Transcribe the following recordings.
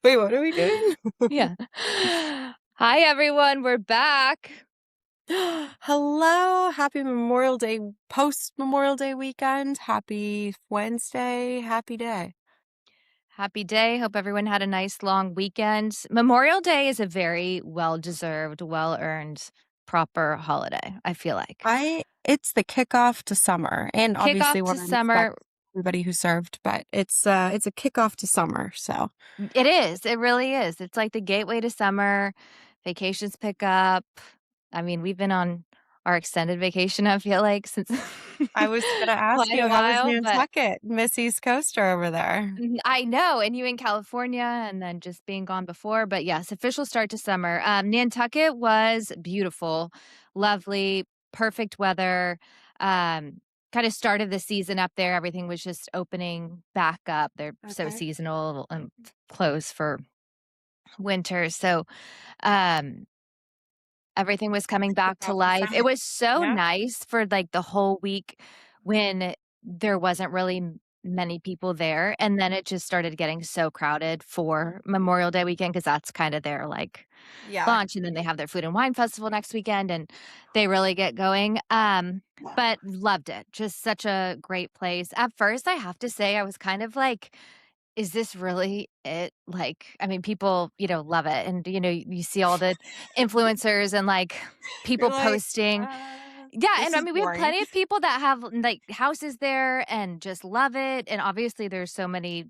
Wait, what are we doing? Yeah. Hi, everyone. We're back. Hello. Happy Memorial Day, post-Memorial Day weekend. Happy Wednesday. Happy day. Happy day. Hope everyone had a nice long weekend. Memorial Day is a very well-deserved, well-earned, proper holiday, I feel like. It's the kickoff to summer, and Kickoff obviously to want to respect summer. everybody who served, but it's a kickoff to summer. So It is. It really is. It's like the gateway to summer. Vacations pick up. I mean, we've been on our extended vacation, I feel like, since I was gonna ask quite you, a how was while, but Nantucket, Miss East Coaster over there? I know, and you in California and then just being gone before, but yes, official start to summer. Nantucket was beautiful, lovely, perfect weather. Kind of started the season up there. Everything was just opening back up. They're so Okay. seasonal and closed for winter. So, um, everything was coming back to Kickoff to life. It summer. was so Yeah. nice for, like, the whole week when there wasn't really many people there, and then it just started getting so crowded for Memorial Day weekend because that's kinda their, like, Yeah. launch, and then they have their food and wine festival next weekend, and they really get going, but loved it. Just such a great place. At first, I have to say, I was kind of like, is this really it? Like, I mean, people, love it. And, you see all the influencers and like You're people like, posting. Yeah. this And I is mean, we have boring. plenty of people that have like houses there and just love it. And obviously, there's so many,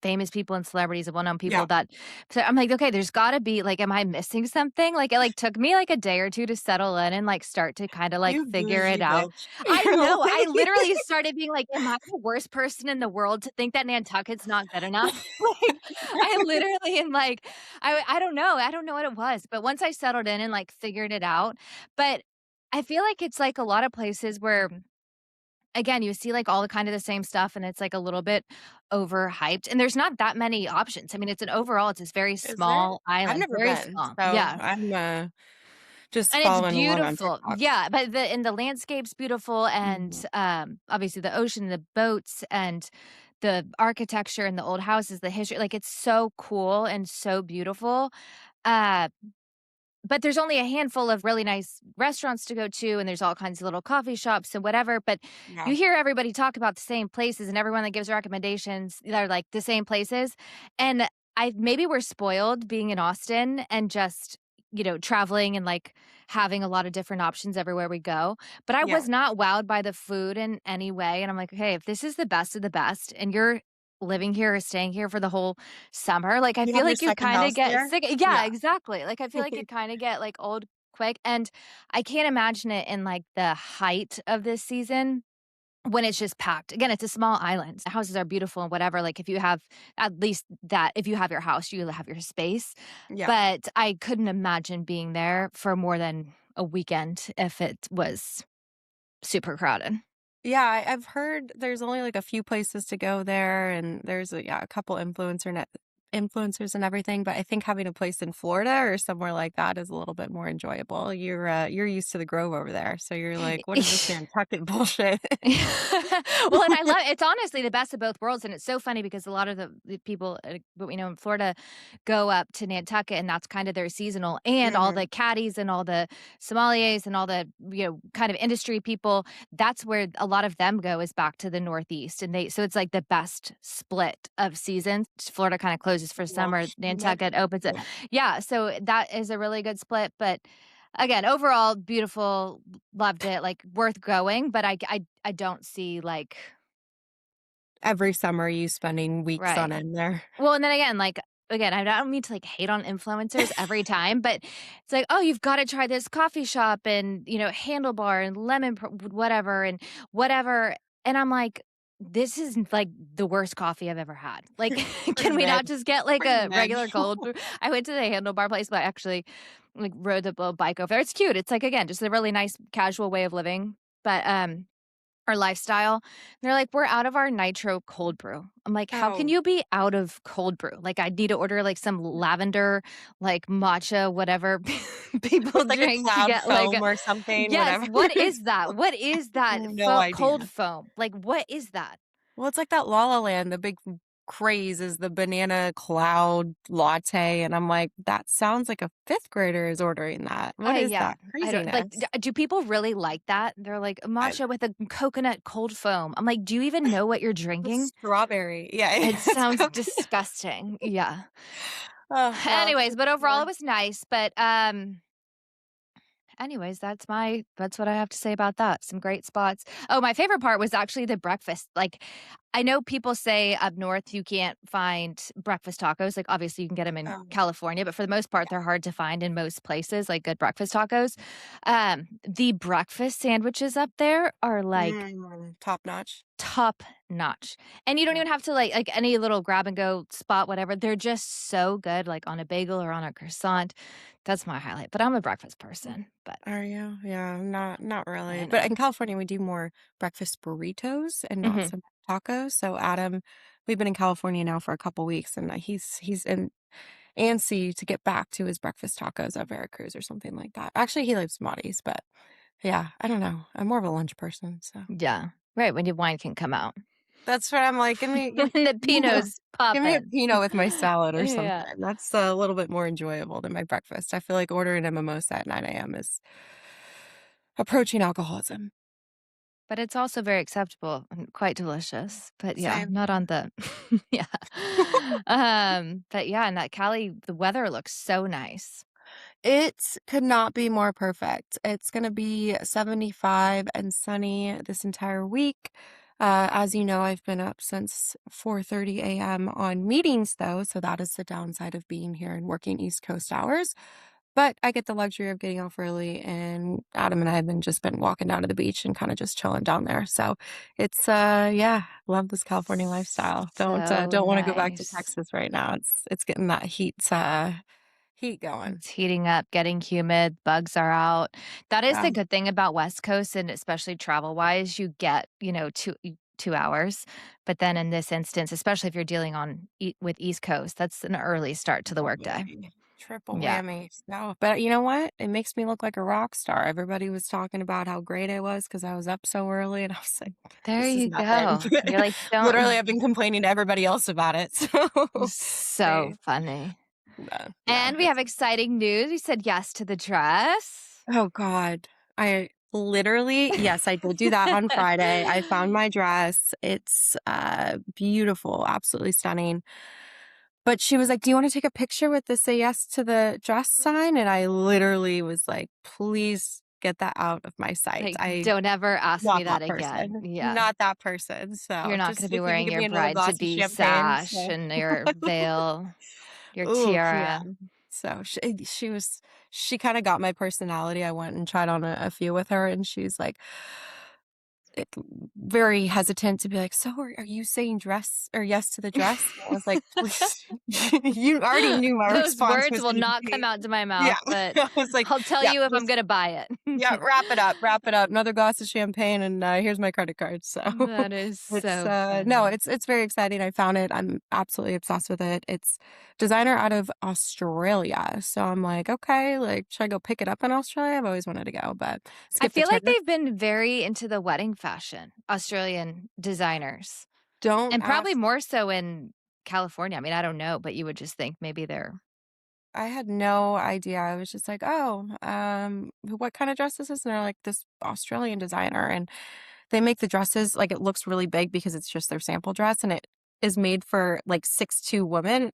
famous people and celebrities and well-known Yeah. people that so I'm like, okay, there's gotta be like, am I missing something? Like, it like took me like a day or two to settle in and like start to kind of like You figure it bougie out. bitch. I You're know. I like literally started being like, am I the worst person in the world to think that Nantucket's not good enough? Like, I literally am like, I don't know. I don't know what it was. But once I settled in and like figured it out, but I feel like it's like a lot of places where again, you see, like, all the kind of the same stuff, and it's, like, a little bit overhyped, and there's not that many options. I mean, it's this very Is there? small I've island, never very been, small. so Yeah, I'm, just and it's following along on beautiful. TikTok. Yeah, but the landscape's beautiful, and, Mhm. obviously, the ocean, the boats, and the architecture, and the old houses, the history, like, it's so cool and so beautiful. Uh But there's only a handful of really nice restaurants to go to, and there's all kinds of little coffee shops and whatever, but Yeah. you hear everybody talk about the same places, and everyone that gives recommendations, they're, like, the same places, and I maybe we're spoiled being in Austin and just, traveling and, like, having a lot of different options everywhere we go, but I Yeah. was not wowed by the food in any way, and I'm like, "Okay, if this is the best of the best, and you're living here or staying here for the whole summer, like, I You feel have your like you second kinda house get there? sick." Yeah, Yeah. exactly, like, I feel like you kinda get, like, old quick, and I can't imagine it in, like, the height of this season when it's just packed. Again, it's a small island. The houses are beautiful and whatever, like, if you have at least that if you have your house, you have your space, Yeah. but I couldn't imagine being there for more than a weekend if it was super crowded. Yeah, I've heard there's only, like, a few places to go there, and there's a couple influencers and everything, but I think having a place in Florida or somewhere like that is a little bit more enjoyable. You're used to the Grove over there, so you're like, "What is this Nantucket bullshit?" Well, and I love it's honestly the best of both worlds, and it's so funny because a lot of the people, what we know in Florida go up to Nantucket, and that's kind of their seasonal, and all Mhm. the caddies and all the sommeliers and all the, kind of industry people, that's where a lot of them go is back to the Northeast, and so it's like the best split of seasons. Florida kinda closes for Well, summer, humid. Nantucket opens it. Yeah. Yeah, so that is a really good split, but again, overall, beautiful, loved it, like, worth going, but I don't see, like Every summer you spending weeks on right. end there. Well, and then again, like, again, I don't mean to, like, hate on influencers every time, but it's like, "Oh, you've gotta try this coffee shop and, Handlebar and Lemon whatever," and I'm like, "This is, like, the worst coffee I've ever had." Like, Pretty can we mid. not just get, like, Pretty a mid. regular cold brew? I went to the Handlebar place, but I actually, like, rode the little bike over there. It's cute. It's, like, again, just a really nice casual way of living, but, our lifestyle. They're like, "We're out of our nitro cold brew." I'm like, "How can Oh, you be out of cold brew?" Like, I need to order, like, some lavender, like, matcha, whatever people with, like, a drink to cloud get, like, a foam or something, yes, whatever. what is that? What is that No cold idea. foam? Like, what is that? Well, it's like that La La Land, the big craze is the banana cloud latte, and I'm like, "That sounds like a 5th grader is ordering that. What is Yeah, that I don't like, craziness?" do people really like that? They're like, I "Matcha with a coconut cold foam." I'm like, "Do you even know what you're with drinking?" strawberry. Yeah, It it's sounds coconut. disgusting. Yeah. Oh, well, Anyways, just but overall more it was nice, but, anyways, that's what I have to say about that. Some great spots. Oh, my favorite part was actually the breakfast. Like, I know people say up north you can't find breakfast tacos. Like, obviously you can get them in um, California, but for the most part, they're hard to find in most places, like good breakfast tacos. The breakfast sandwiches up there are like top notch. top notch. And you don't Yeah. even have to like any little grab and go spot, whatever. They're just so good, like on a bagel or on a croissant. That's my highlight. But I'm a breakfast person. But Are you? Yeah, not really. I But know. in California, we do more breakfast burritos and not Mhm. so much tacos. So Adam, we've been in California now for a couple weeks, and he's in antsy to get back to his breakfast tacos at Veracruz or something like that. Actually, he lives Maudie's, but yeah, I don't know. I'm more of a lunch person, so Yeah. Right, when your wine can come out. that's what I'm like. When the Pinots Give me a poppin'. Pinot with my salad or Yeah. something. That's a little bit more enjoyable than my breakfast. I feel like ordering a mimosa at 9 a.m. is approaching alcoholism. But it's also very acceptable and quite delicious. But yeah, Same. not on the yeah. But yeah, and that Cali, the weather looks so nice. It could not be more perfect. It's gonna be 75 and sunny this entire week. As you know, I've been up since 4:30 a.m. on meetings though, so that is the downside of being here and working East Coast hours. But I get the luxury of getting off early, and Adam and I have been walking down to the beach and kind of just chilling down there. So it's yeah, love this California lifestyle. So Don't want to go back to nice. Texas right now. It's getting that heat going. It's heating up, getting humid, bugs are out. That is Yeah. the good thing about West Coast and especially travel-wise, you get, 2 hours. But then in this instance, especially if you're dealing on with East Coast, that's an early start to the Triple workday. whammy. Triple Yeah. whammy. No, but you know what? It makes me look like a rock star. Everybody was talking about how great I was because I was up so early, and I was like, There "This is you nothing." go. You're like, Literally, "Don't." I've been complaining to everybody else about it. So So they funny. no, And we have it's exciting news. We said yes to the dress. oh god. I literally yes, I did do that on Friday. I found my dress. It's, beautiful, absolutely stunning. But she was like, "Do you wanna take a picture with the 'Say yes to the dress' sign?" And I literally was like, "Please get that out of my sight." Like, I don't ever ask me not that that again. person, Yeah. not that person. You're So, not gonna just be if you can wearing give your me another bride to glass of be champagne, sash so and your veil, your ooh, yeah. tiara. So, she kinda got my personality. I went and tried on a few with her, and she's like eh, very hesitant to be like, "So are you saying dress or yes to the dress?" I was like, "Please." You already knew my Those response words was will gonna not come be out to my yeah. mouth, but I was like, I'll tell "Yeah, you if I'm just gonna buy yeah, it. wrap it up, another glass of champagne, and, here's my credit card." So, That is it's, so no, funny. it's very exciting. I found it. I'm absolutely obsessed with it. It's designer out of Australia. So I'm like, "Okay, like, should I go pick it up in Australia?" I've always wanted to go, but I skip the feel like tariff. they've been very into the wedding fashion, Australian designers, Don't and probably ask more so in California. I mean, I don't know, but you would just think maybe they're I had no idea. I was just like, "Oh, what kind of dress is this?" And they're like, "This Australian designer." And they make the dresses like, it looks really big because it's just their sample dress, and it is made for, like, 6'2" women,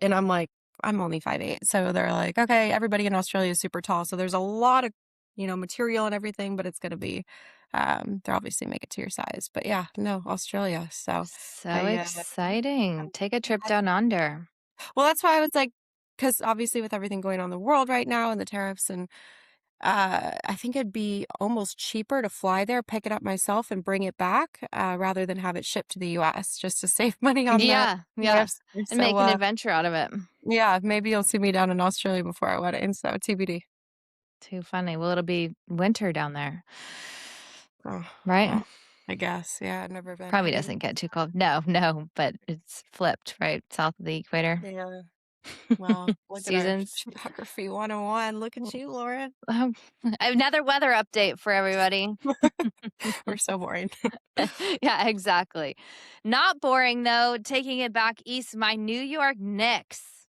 and I'm like, "I'm only 5'8". So they're like, "Okay, everybody in Australia is super tall." So there's a lot of, material and everything, but it's gonna be, they're obviously make it to your size. But yeah, no, Australia. So so I, exciting. Take a trip I down under. well, that's why I was like, because obviously with everything going on in the world right now and the tariffs and I think it'd be almost cheaper to fly there, pick it up myself, and bring it back, rather than have it shipped to the US just to save money on the Yeah, yeah, tariffs. and So, make an adventure out of it. yeah, maybe you'll see me down in Australia before our wedding, so TBD. Too funny. Well, it'll be winter down there, Oh, right? well, I guess, yeah, I've never been. Probably Have you doesn't get too cold. No, no, but it's flipped, right? South of the equator. Yeah. Well, look at our Seasons. geography 101. Look at you, Lauren. Um, Another weather update for everybody. We're so boring. Yeah, exactly. Not boring though, taking it back east, my New York Knicks.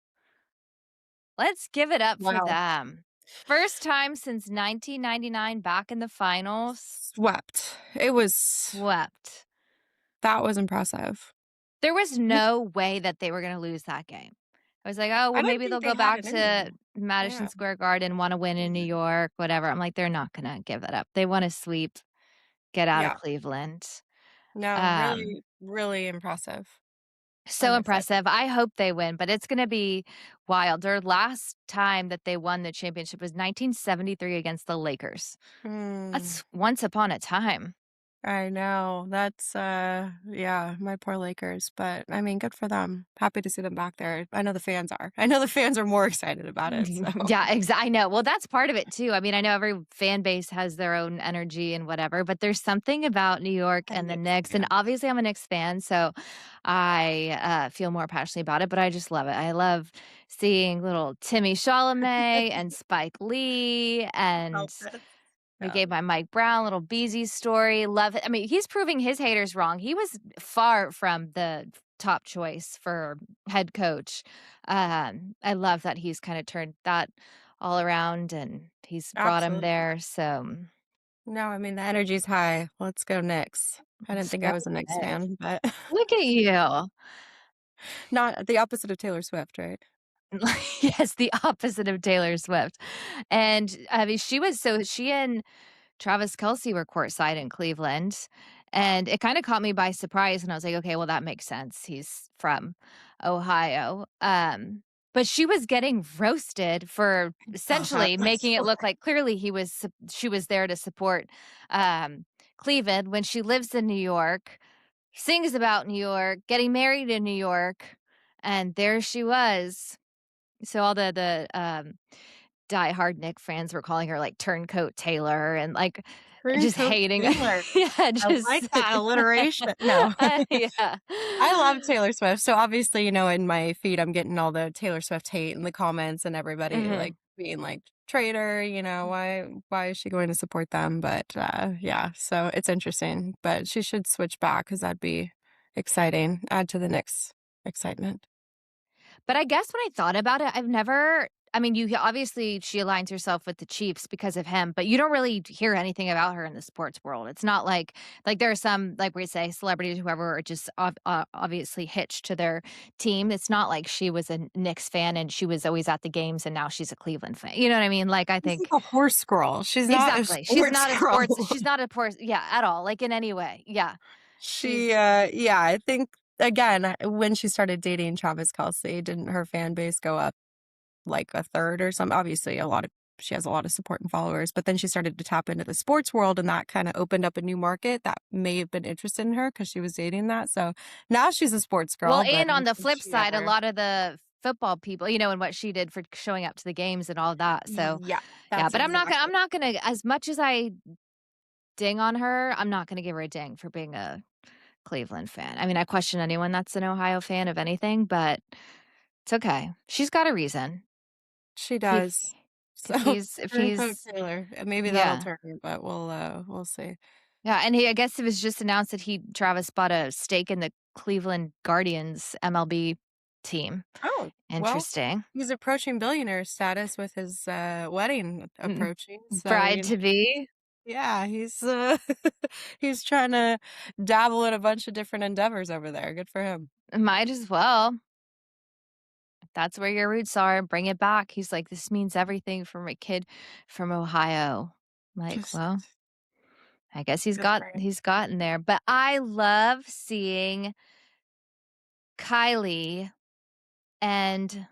Let's give it up for Wow. them. First time since 1999 back in the finals. Swept. It was Swept. that was impressive. There was no way that they were gonna lose that game. I was like, "Oh, I well, didn't maybe think they'll they go had back it in to them. Madison Yeah. Square Garden, wanna win in New York, whatever." I'm like, "They're not gonna give it up. They wanna sweep, get out of Yeah. Cleveland." No, Um, really, really impressive. so I'm excited. impressive. I hope they win, but it's gonna be wild. Their last time that they won the championship was 1973 against the Lakers. Hmm. That's once upon a time. I know. That's yeah, my poor Lakers, but I mean, good for them. Happy to see them back there. I know the fans are. I know the fans are more excited about it, so Yeah, I know. Well, that's part of it too. I mean, I know every fan base has their own energy and whatever, but there's something about New York I'm and the Knicks Knicks, and fan. obviously I'm a Knicks fan, so I feel more passionately about it. But I just love it. I love seeing little Timmy Chalamet and Spike Lee, and Outfits. we Yeah, gave my Mike Brown little Beezy story. Love it. I mean, he's proving his haters wrong. He was far from the top choice for head coach. I love that he's kind of turned that all around and he's brought him absolutely. there. So No, I mean, the energy's high. Let's go Knicks. I didn't let's think go I was a Knicks Knicks. fan, but Look at you. not the opposite of Taylor Swift, right? Yes, the opposite of Taylor Swift. And I mean, she and Travis Kelce were courtside in Cleveland, and it kinda caught me by surprise, and I was like, "Okay, well, that makes sense. He's from Ohio." But she was getting roasted for Oh, essentially that's making it look like clearly she was there to support, um, Cleveland when she lives in New York, sings about New York, getting married in New York, and there she was. So all the diehard Nick fans were calling her, like, Turncoat Taylor and, like, just Turncoat hating Taylor. yeah, I like just that alliteration. No. yeah. I love Taylor Swift. So obviously, in my feed, I'm getting all the Taylor Swift hate in the comments and everybody like Mhm. being like traitor, why is she going to support them? But yeah, so it's interesting. But she should switch back because that'd be exciting. Add to the Knicks excitement. But I guess when I thought about it, I've never I mean, you obviously, she aligns herself with the Chiefs because of him, but you don't really hear anything about her in the sports world. It's not like there are some, like we say, celebrities, whoever, are just obviously hitched to their team. It's not like she was a Knicks fan and she was always at the games and now she's a Cleveland fan. You know what I mean? Like, I She's like think a horse girl. She's not a exactly. sports girl. She's not a sports, yeah, at all, like, in any way. Yeah. She, She's yeah, I think again when she started dating Travis Kelce, didn't her fan base go up like a third or some obviously a lot of she has a lot of support and followers, but then she started to tap into the sports world and that kind of opened up a new market that may have been interested in her because she was dating that. So now she's a sports well, girl, but and I on don't the think flip she side, a ever lot of the football people, and what she did for showing up to the games and all that. So, Yeah, yeah, that's but I'm exactly. not gonna, as much as I ding on her, I'm not gonna give her a ding for being a Cleveland fan. I mean, I question anyone that's an Ohio fan of anything, but it's okay. She's got a reason. She If he does. So if turncoat he's Taylor. Maybe that'll yeah. turn her, but we'll see. Yeah, and I guess it was just announced that Travis bought a stake in the Cleveland Guardians MLB team. Oh, well, Interesting. he's approaching billionaire status with his wedding Mm, approaching. So, bride to be. yeah, he's he's trying to dabble in a bunch of different endeavors over there. Good for him. Might as well. If that's where your roots are, bring it back. He's like, "This means everything for my kid from Ohio." Like, Just well, I guess good for him. he's gotten there. But I love seeing Kylie and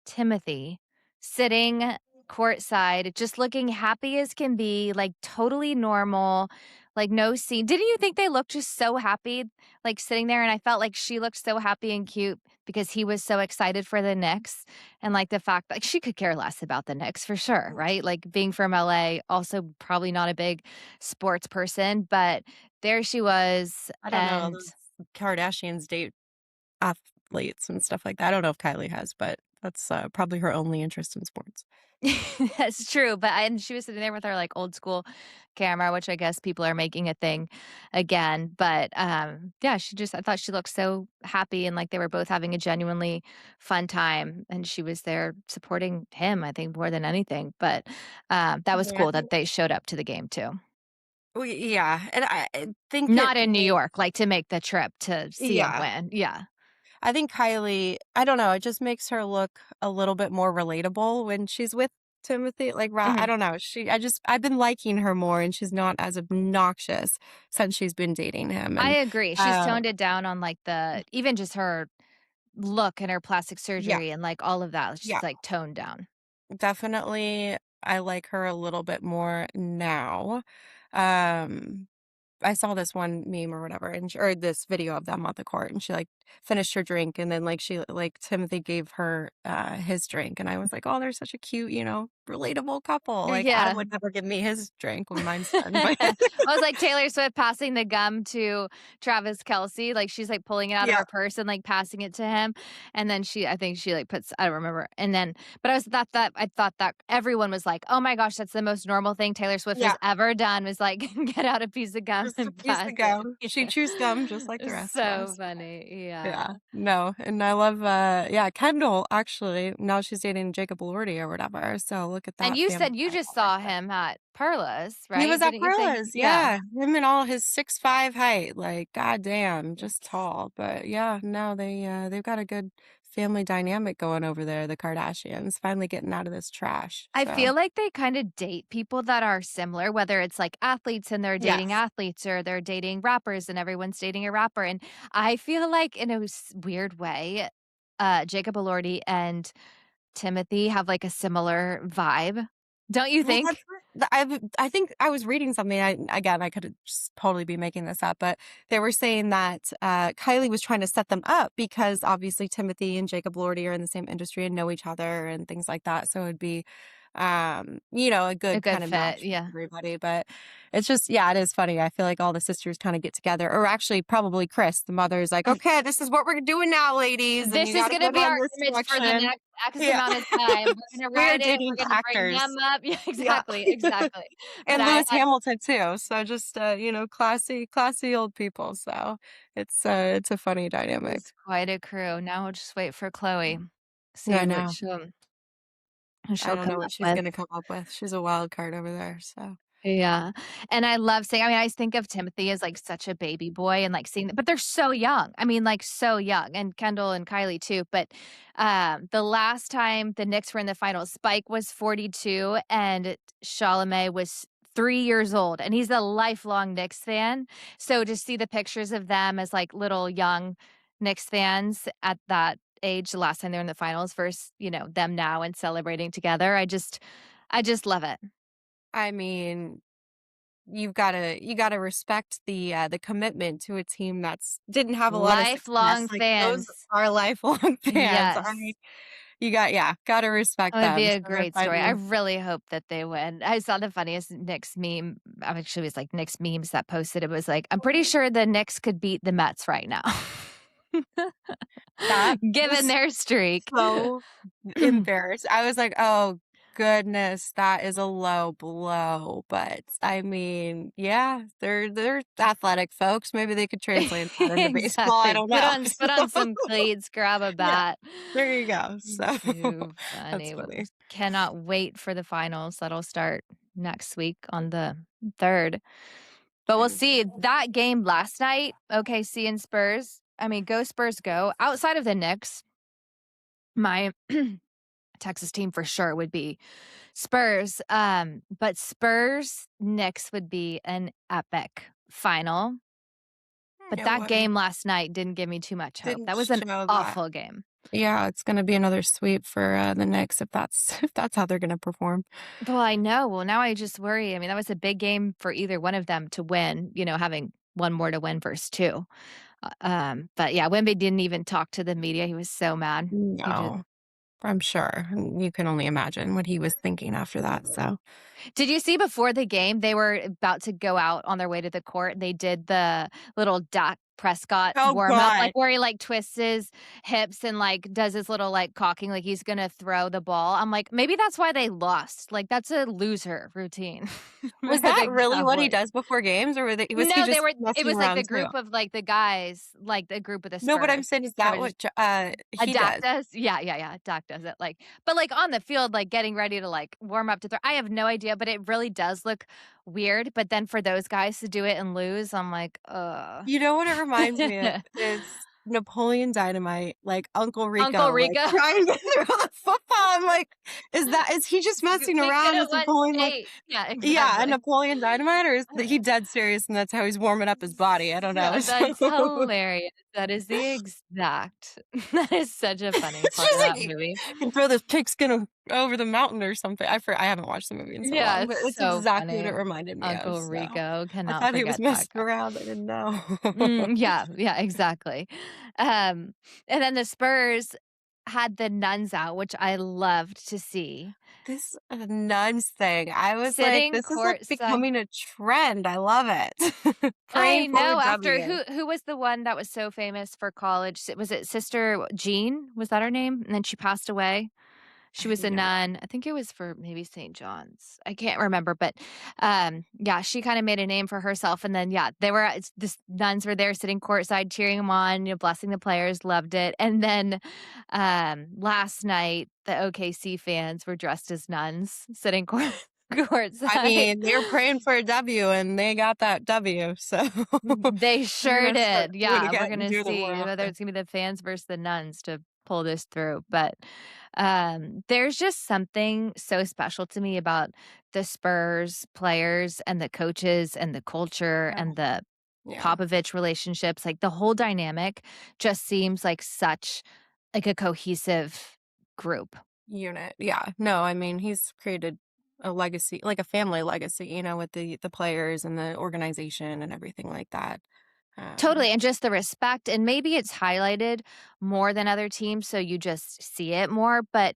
Timothée sitting courtside, just looking happy as can be, like, totally normal, like, no scene. Didn't you think they looked just so happy, like, sitting there? And I felt like she looked so happy and cute because he was so excited for the Knicks, and, like, the fact like, she could care less about the Knicks for sure, right? Like, being from LA, also probably not a big sports person, but there she was, I don't know. and Those Kardashians date athletes and stuff like that. I don't know if Kylie has, but That's probably her only interest in sports. That's true, but and she was sitting there with her, like, old school camera, which I guess people are making a thing again, but, yeah, I thought she looked so happy and like they were both having a genuinely fun time, and she was there supporting him, I think, more than anything, but, that was Yeah, I cool that think. they showed up to the game too. Well, yeah, and I think it Not in New made. York, like, to make the trip to see him Yeah. win, yeah. I think Kylie, I don't know, it just makes her look a little bit more relatable when she's with Timothy, like, I Mhm. don't know, I've been liking her more, and she's not as obnoxious since she's been dating him, I and, agree, she's uh toned it down on, like, the even just her look and her plastic yeah, surgery and, like, all of that, yeah, she's, like, toned down. definitely, I like her a little bit more now. um I saw this one meme or whatever, and or this video of them on the court, and she, like, finished her drink, and then, like, Timothy gave her, his drink, and I was like, "Oh, they're such a cute, relatable couple." Like, Adam Yeah. would never give me his drink when mine's done, but I was like Taylor Swift passing the gum to Travis Kelce, like, she's, like, pulling it out of yeah, her purse and, like, passing it to him, and then I think she, like, puts I don't remember, and then but I thought that everyone was like, "Oh my gosh, that's the most normal thing Taylor Swift has yeah, ever done," was, like, get out a piece of gum just a and piece pass of it. gum. She chews gum just like the rest of So us. funny, yeah. Yeah, no, and I love, yeah, Kendall, actually, now she's dating Jacob Elordi or whatever, so look at And that you family said you just dynamic. saw him at Perla's, He right? was at Didn't you say? Perla's, Yeah. yeah, him and all his 6'5" height, like, goddamn, just tall, but yeah, no, they've got a good family dynamic going over there, the Kardashians, finally getting out of this trash, I so feel like they kinda date people that are similar, whether it's, like, athletes and they're dating yes. athletes or they're dating rappers and everyone's dating a rapper, and I feel like in a weird way, Jacob Elordi and Timothy have, like, a similar vibe. Don't you Well, think? I think I was reading something, I could just totally be making this up, but they were saying that, Kylie was trying to set them up because obviously Timothy and Jacob Lordy are in the same industry and know each other and things like that, so it'd be, a A good good kind of fit, match for yeah. everybody, but it's just yeah, it is funny. I feel like all the sisters kinda get together, or actually probably Chris, the mother is like, "Okay, this is what we're doing now, ladies, and This you is gotta gonna go be down our this image for the direction." next X Yeah. amount of time. We're gonna We are write it, dating we're gonna bring actors. them up. Yeah, Yeah. exactly, exactly. But And Lewis Hamilton too, so just, classy old people, so it's a funny dynamic. it's quite a crew. Now we'll just wait for Chloe, see I what know. I she'll don't come know what up she's with. gonna come up with. She's a wild card over there, so Yeah, and I love seeing I mean, I think of Timothy as, like, such a baby boy and, like, seeing but they're so young. I mean, like, so young, and Kendall and Kylie too, but, the last time the Knicks were in the finals, Spike was 42 and Chalamet was 3 years old, and he's a lifelong Knicks fan, so to see the pictures of them as, like, little young Knicks fans at that age, the last time they were in the finals versus, them now and celebrating together, I just love it. I mean, you gotta respect the commitment to a team that's didn't have a lot of success, Lifelong like, those fans. are lifelong fans. Yes. Gotta respect It would be them, a so they're great story. I finally. really hope that they win. I saw the funniest Knicks meme. Actually, it was like Knicks memes that posted. It was like, I'm pretty sure the Knicks could beat the Mets right now, That given was their streak. so embarrassed. I was like, "Oh goodness, that is a low blow," but, I mean, yeah, they're athletic folks, maybe they could translate that into baseball, I Exactly. don't Put know. on put on some cleats, grab a Yeah, bat. there you go, so Too that's funny. funny. Cannot wait for the finals. That'll start next week on the 3rd. But we'll see. That game last night, OKC and Spurs. I mean, go Spurs go. Outside of the Knicks, my Texas team for sure would be Spurs. But Spurs Knicks would be an epic final. But It that would. game last night didn't give me too much hope. Didn't That was an show that. awful game. Yeah, it's gonna be another sweep for, the Knicks if that's if that's how they're gonna perform. Well, I know. Well, now I just worry. I mean, that was a big game for either one of them to win, having one more to win versus two. But yeah, Wemby didn't even talk to the media. He was so mad. He just No, I'm sure. You can only imagine what he was thinking after that, so Did you see before the game, they were about to go out on their way to the court, they did the little duck Prescott Oh warm up, like, god. where he, like, twists his hips and, like, does his little, like, cocking like he's gonna throw the ball. I'm like, maybe that's why they lost. Like, that's a loser routine Was for that the really what he Cowboys. does before games, or was he No, they just were it messing was, like, the around too? group of, like, the guys, like, the group of the No, but I'm Spurs. saying is So that it what just J he Dak does? does? Yeah, yeah, yeah, Dak does it, like but, like, on the field, like, getting ready to, like, warm up to throw I have no idea, but it really does look weird, but then for those guys to do it and lose, I'm like, "Ugh." You know what it reminds me of is Napoleon Dynamite, like Uncle Uncle Rico, like Rico. trying to throw the football. I'm like, is he just messing We around? coulda Is won Napoleon like, state. Yeah, yeah, a exactly. Napoleon Dynamite, or is he dead serious and that's how he's warming up his body? I don't know. So So that's hilarious. That is the exact that is such a funny it's part just of like that he movie. can throw this pigskin over the mountain or something. I haven't watched the movie in so Yeah, long, but it's it's so exactly what it funny. reminded me of. Uncle So Rico, I cannot thought he was forget that messing guy. around. I didn't know. Yeah, yeah, exactly. Um, and then the Spurs had the nuns out, which I loved to see. This nuns thing, I was like, Sitting "This is, like, courtside. becoming a trend." I love it. I Praying for a know after W. who was the one that was so famous for college? Was it Sister Jean? Was that her name? And then she passed away? She I was a don't know. nun. I think it was for maybe St. John's. I can't remember, but, yeah, she kinda made a name for herself, and then, yeah, they were it's this nuns were there sitting courtside cheering them on, blessing the players, loved it, and then, last night, the OKC fans were dressed as nuns sitting I courtside. mean, they were praying for a W, and they got that W, so They they're sure gonna start did. doing Yeah, we're it gonna doing it more see whether often. it's gonna be the fans versus the nuns to pull this through, but, there's just something so special to me about the Spurs players and the coaches and the culture Oh, and the yeah. Popovich relationships, like, the whole dynamic just seems like such like a cohesive group. Unit, yeah. No, I mean, he's created a legacy, like a family legacy, with the players and the organization and everything like that. Um Totally, and just the respect, and maybe it's highlighted more than other teams, so you just see it more, but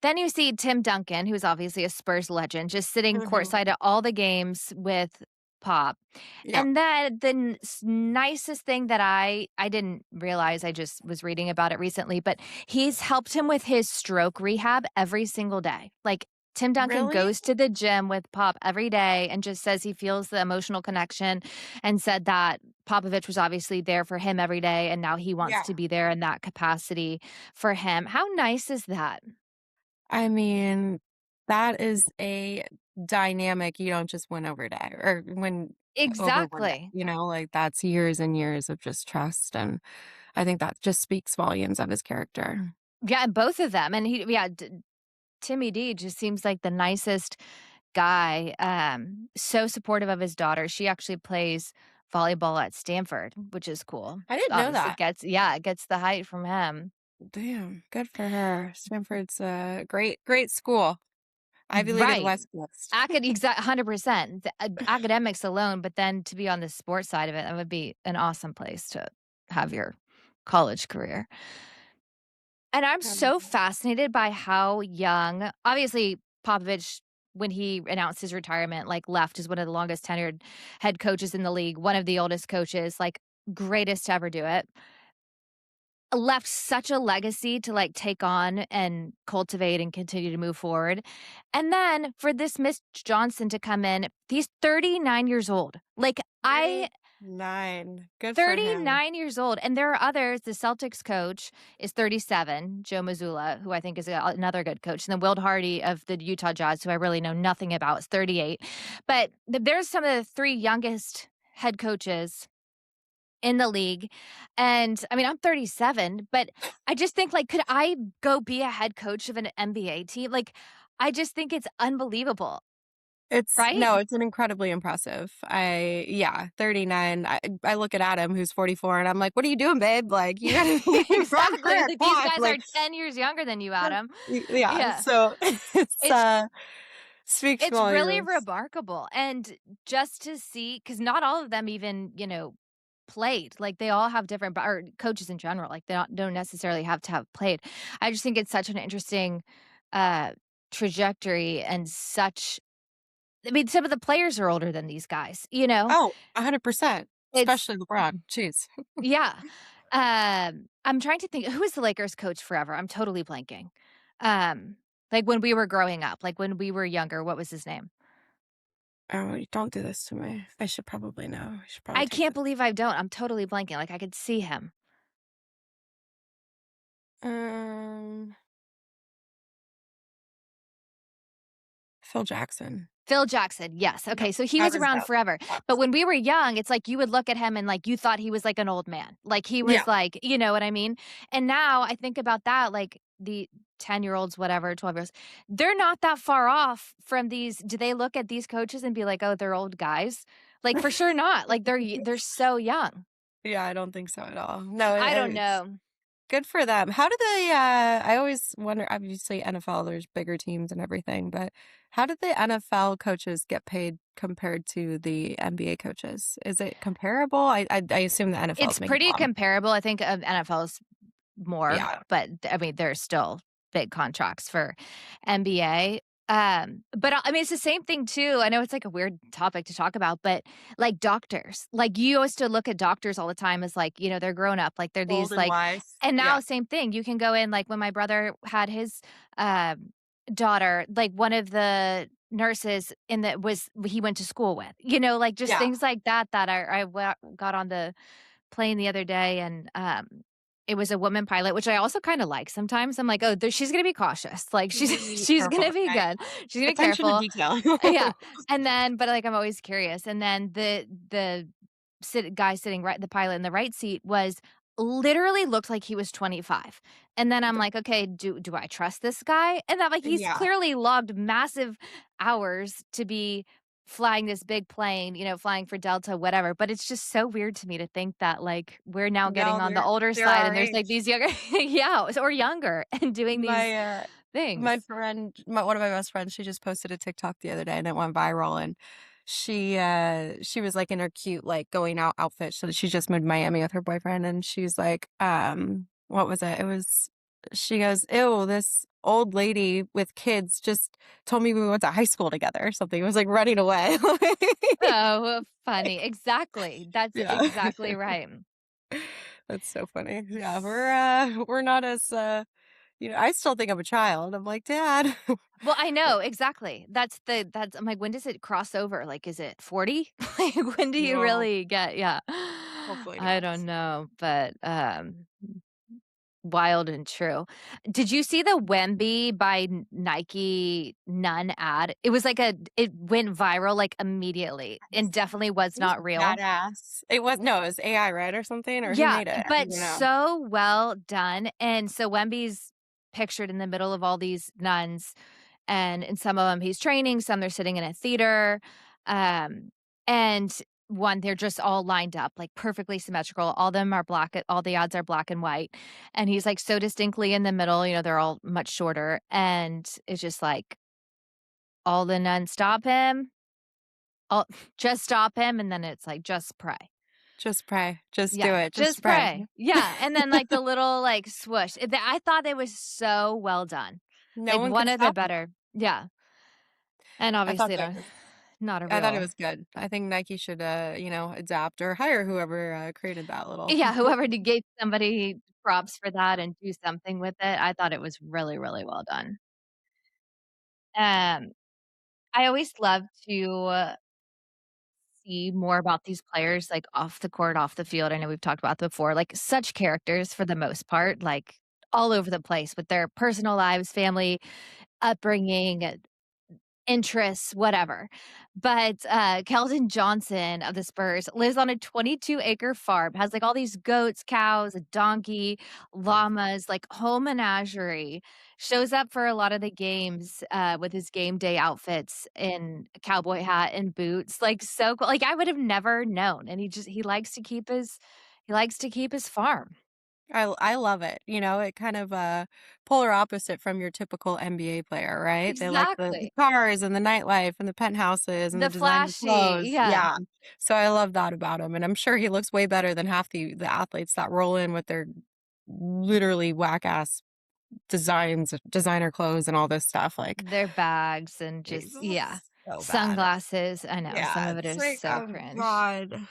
then you see Tim Duncan, who's obviously a Spurs legend, just sitting Mhm. courtside at all the games with Pop. Yeah. And then the nicest thing that I didn't realize, I just was reading about it recently, but he's helped him with his stroke rehab every single day. Like, Tim Duncan Really? goes to the gym with Pop every day and just says he feels the emotional connection and said that Popovich was obviously there for him every day, and now he wants Yeah. to be there in that capacity for him. How nice is that? I mean, that is a dynamic you don't just win over day or win over one day, Exactly. like that's years and years of just trust. And I think that just speaks volumes of his character. Yeah, and both of them, and Timmy D just seems like the nicest guy, so supportive of his daughter. She actually plays volleyball at Stanford, which is cool. I didn't know Obviously that. gets yeah, it gets the height from him. Damn, good for her. Stanford's a great, great school. Ivy League of the Right. West Coast. Exact 100%. The, academics alone, but then to be on the sports side of it, that would be an awesome place to have your college career. And I'm so Um, fascinated by how young obviously, Popovich, when he announced his retirement, like, left as one of the longest tenured head coaches in the league, one of the oldest coaches, like, greatest to ever do it. Left such a legacy to, like, take on and cultivate and continue to move forward. And then for this Miss Johnson to come in, he's 39 years old. Like, I 39. Good for him. 39 years old, and there are others. The Celtics coach is 37, Joe Mazzulla, who I think is another good coach, and then Will Hardy of the Utah Jazz, who I really know nothing about, is 38. But there's some of the 3 youngest head coaches in the league, and, I mean, I'm 37, but I just think, like, could I go be a head coach of an NBA team? Like, I just think it's unbelievable, It's right? no, it's an incredibly impressive. Yeah, 39. I look at Adam who's 44 and I'm like, "What are you doing, babe? Like, you gotta be Exactly, progress. like, Come these on." guys are Like, 10 years younger than you, Adam. yeah, Yeah. so it's, It's speaks It's really volumes. remarkable, and just to see, because not all of them even, played, like, they all have different or coaches in general, like, they don't necessarily have to have played. I just think it's such an interesting, uh, trajectory and such I mean, some of the players are older than these guys, you know? Oh, 100%. It's especially LeBron. Jeez. yeah. I'm trying to think, who was the Lakers coach forever? I'm totally blanking. Like, when we were growing up, like, when we were younger, what was his name? Oh, don't do this to me. I should probably know. I should probably I take can't this. believe I don't. I'm totally blanking, like, I could see him. Um, Phil Jackson. Phil Jackson, yes. Yep, Okay, so he that was was around that. forever. That But was when we were young, it's like you would look at him and like you thought he was like an old man. Like he yeah. was like, you know what I mean? And now I think about that, like the 10-year-olds, whatever, 12-year-olds, they're not that far off from these. Do they look at these coaches and be like, oh, they're old guys? Like for sure not. Like they're so young. Yeah, I don't think so at all. No, I don't it's know. good for them. How do they, I always wonder, obviously NFL, there's bigger teams and everything, but how did the NFL coaches get paid compared to the NBA coaches? Is it comparable? I assume the NFL It's is making a pretty lot. comparable. I think NFL's more, Yeah, but I mean, there's still big contracts for NBA. But I mean, it's the same thing too. I know it's like a weird topic to talk about, but like doctors, like you used to look at doctors all the time as like, you know, they're grown up, like they're old these and like, wise. and Yeah, now same thing. You can go in like when my brother had his daughter, like one of the nurses in the was he went to school with, you know, like just yeah. things like that that got on the plane the other day and, it was a woman pilot, which I also kinda like sometimes. I'm like, "Oh, she's gonna be cautious, like, she's Be she's careful. gonna be Right. good. She's gonna be Attention to careful." detail. Yeah, and then but, like, I'm always curious, and then the guy sitting right the pilot in the right seat was literally looked like he was 25, and then I'm like, "Okay, do I trust this guy?" And I'm like, he's Yeah. clearly logged massive hours to be flying this big plane, you know, flying for Delta, whatever, but it's just so weird to me to think that, like, we're now getting No, on the older they're side our and there's, like, age. these younger yeah, or younger and doing these My, my things. friend, one of my best friends, she just posted a TikTok the other day and it went viral and she was like in her cute like going out outfit. So she just moved to Miami with her boyfriend and she's like, what was it? It was she goes, ew, this old lady with kids just told me we went to high school together or something. It was like running away. So funny. Exactly. That's Yeah. exactly right. That's so funny. Yeah, we're not as I still think I'm a child. I'm like, "Dad." Well, I But know, exactly. That's I'm like, when does it cross over? Like, is it 40? Like, when do you no, really get yeah. hopefully I not. don't know, but, wild and true. Did you see the Wemby by Nike None ad? It was like it went viral, like, immediately Yes. and definitely was It was not real. badass. It was no, it was AI, right, or something? Or who Yeah, made it? I don't but even know. so well done, and so Wemby's pictured in the middle of all these nuns, and in some of them he's training, some they're sitting in a theater, um, and one, they're just all lined up, like, perfectly symmetrical, all them are black all the odds are black and white, and he's, like, so distinctly in the middle, you know, they're all much shorter, and it's just like, all the nuns stop him, all just stop him, and then it's like, "Just pray." Just pray. Just do Yeah, it. Just just pray. pray. Yeah, and then, like, the little, like, swoosh. I thought it was so well done. No Like, one can one of the stop him. better yeah, and I thought obviously, that not a I thought it real was good. I think Nike should, adapt or hire whoever, created that little yeah, whoever gave somebody props for that and do something with it, I thought it was really, really well done. Um, I always love to see more about these players, like, off the court, off the field. I know we've talked about that before, like, such characters for the most part, like, all over the place with their personal lives, family, upbringing, interests, whatever. But, Keldon Johnson of the Spurs lives on a 22-acre farm, has, like, all these goats, cows, a donkey, llamas, like, whole menagerie, shows up for a lot of the games, with his game day outfits in a cowboy hat and boots, like, so cool like, I would have never known, and he likes to keep his farm. I love it. It kind of polar opposite from your typical NBA player, right? They like the Exactly. cars and the nightlife and the penthouses and the The designer flashy clothes. yeah. Yeah. So I love that about him. And I'm sure he looks way better than half the athletes that roll in with their literally whack ass designer clothes and all this stuff. Like Their bags and just Jesus. yeah. So bad. Sunglasses, I know, some Yeah, of it it's is like, so "Oh cringe. god,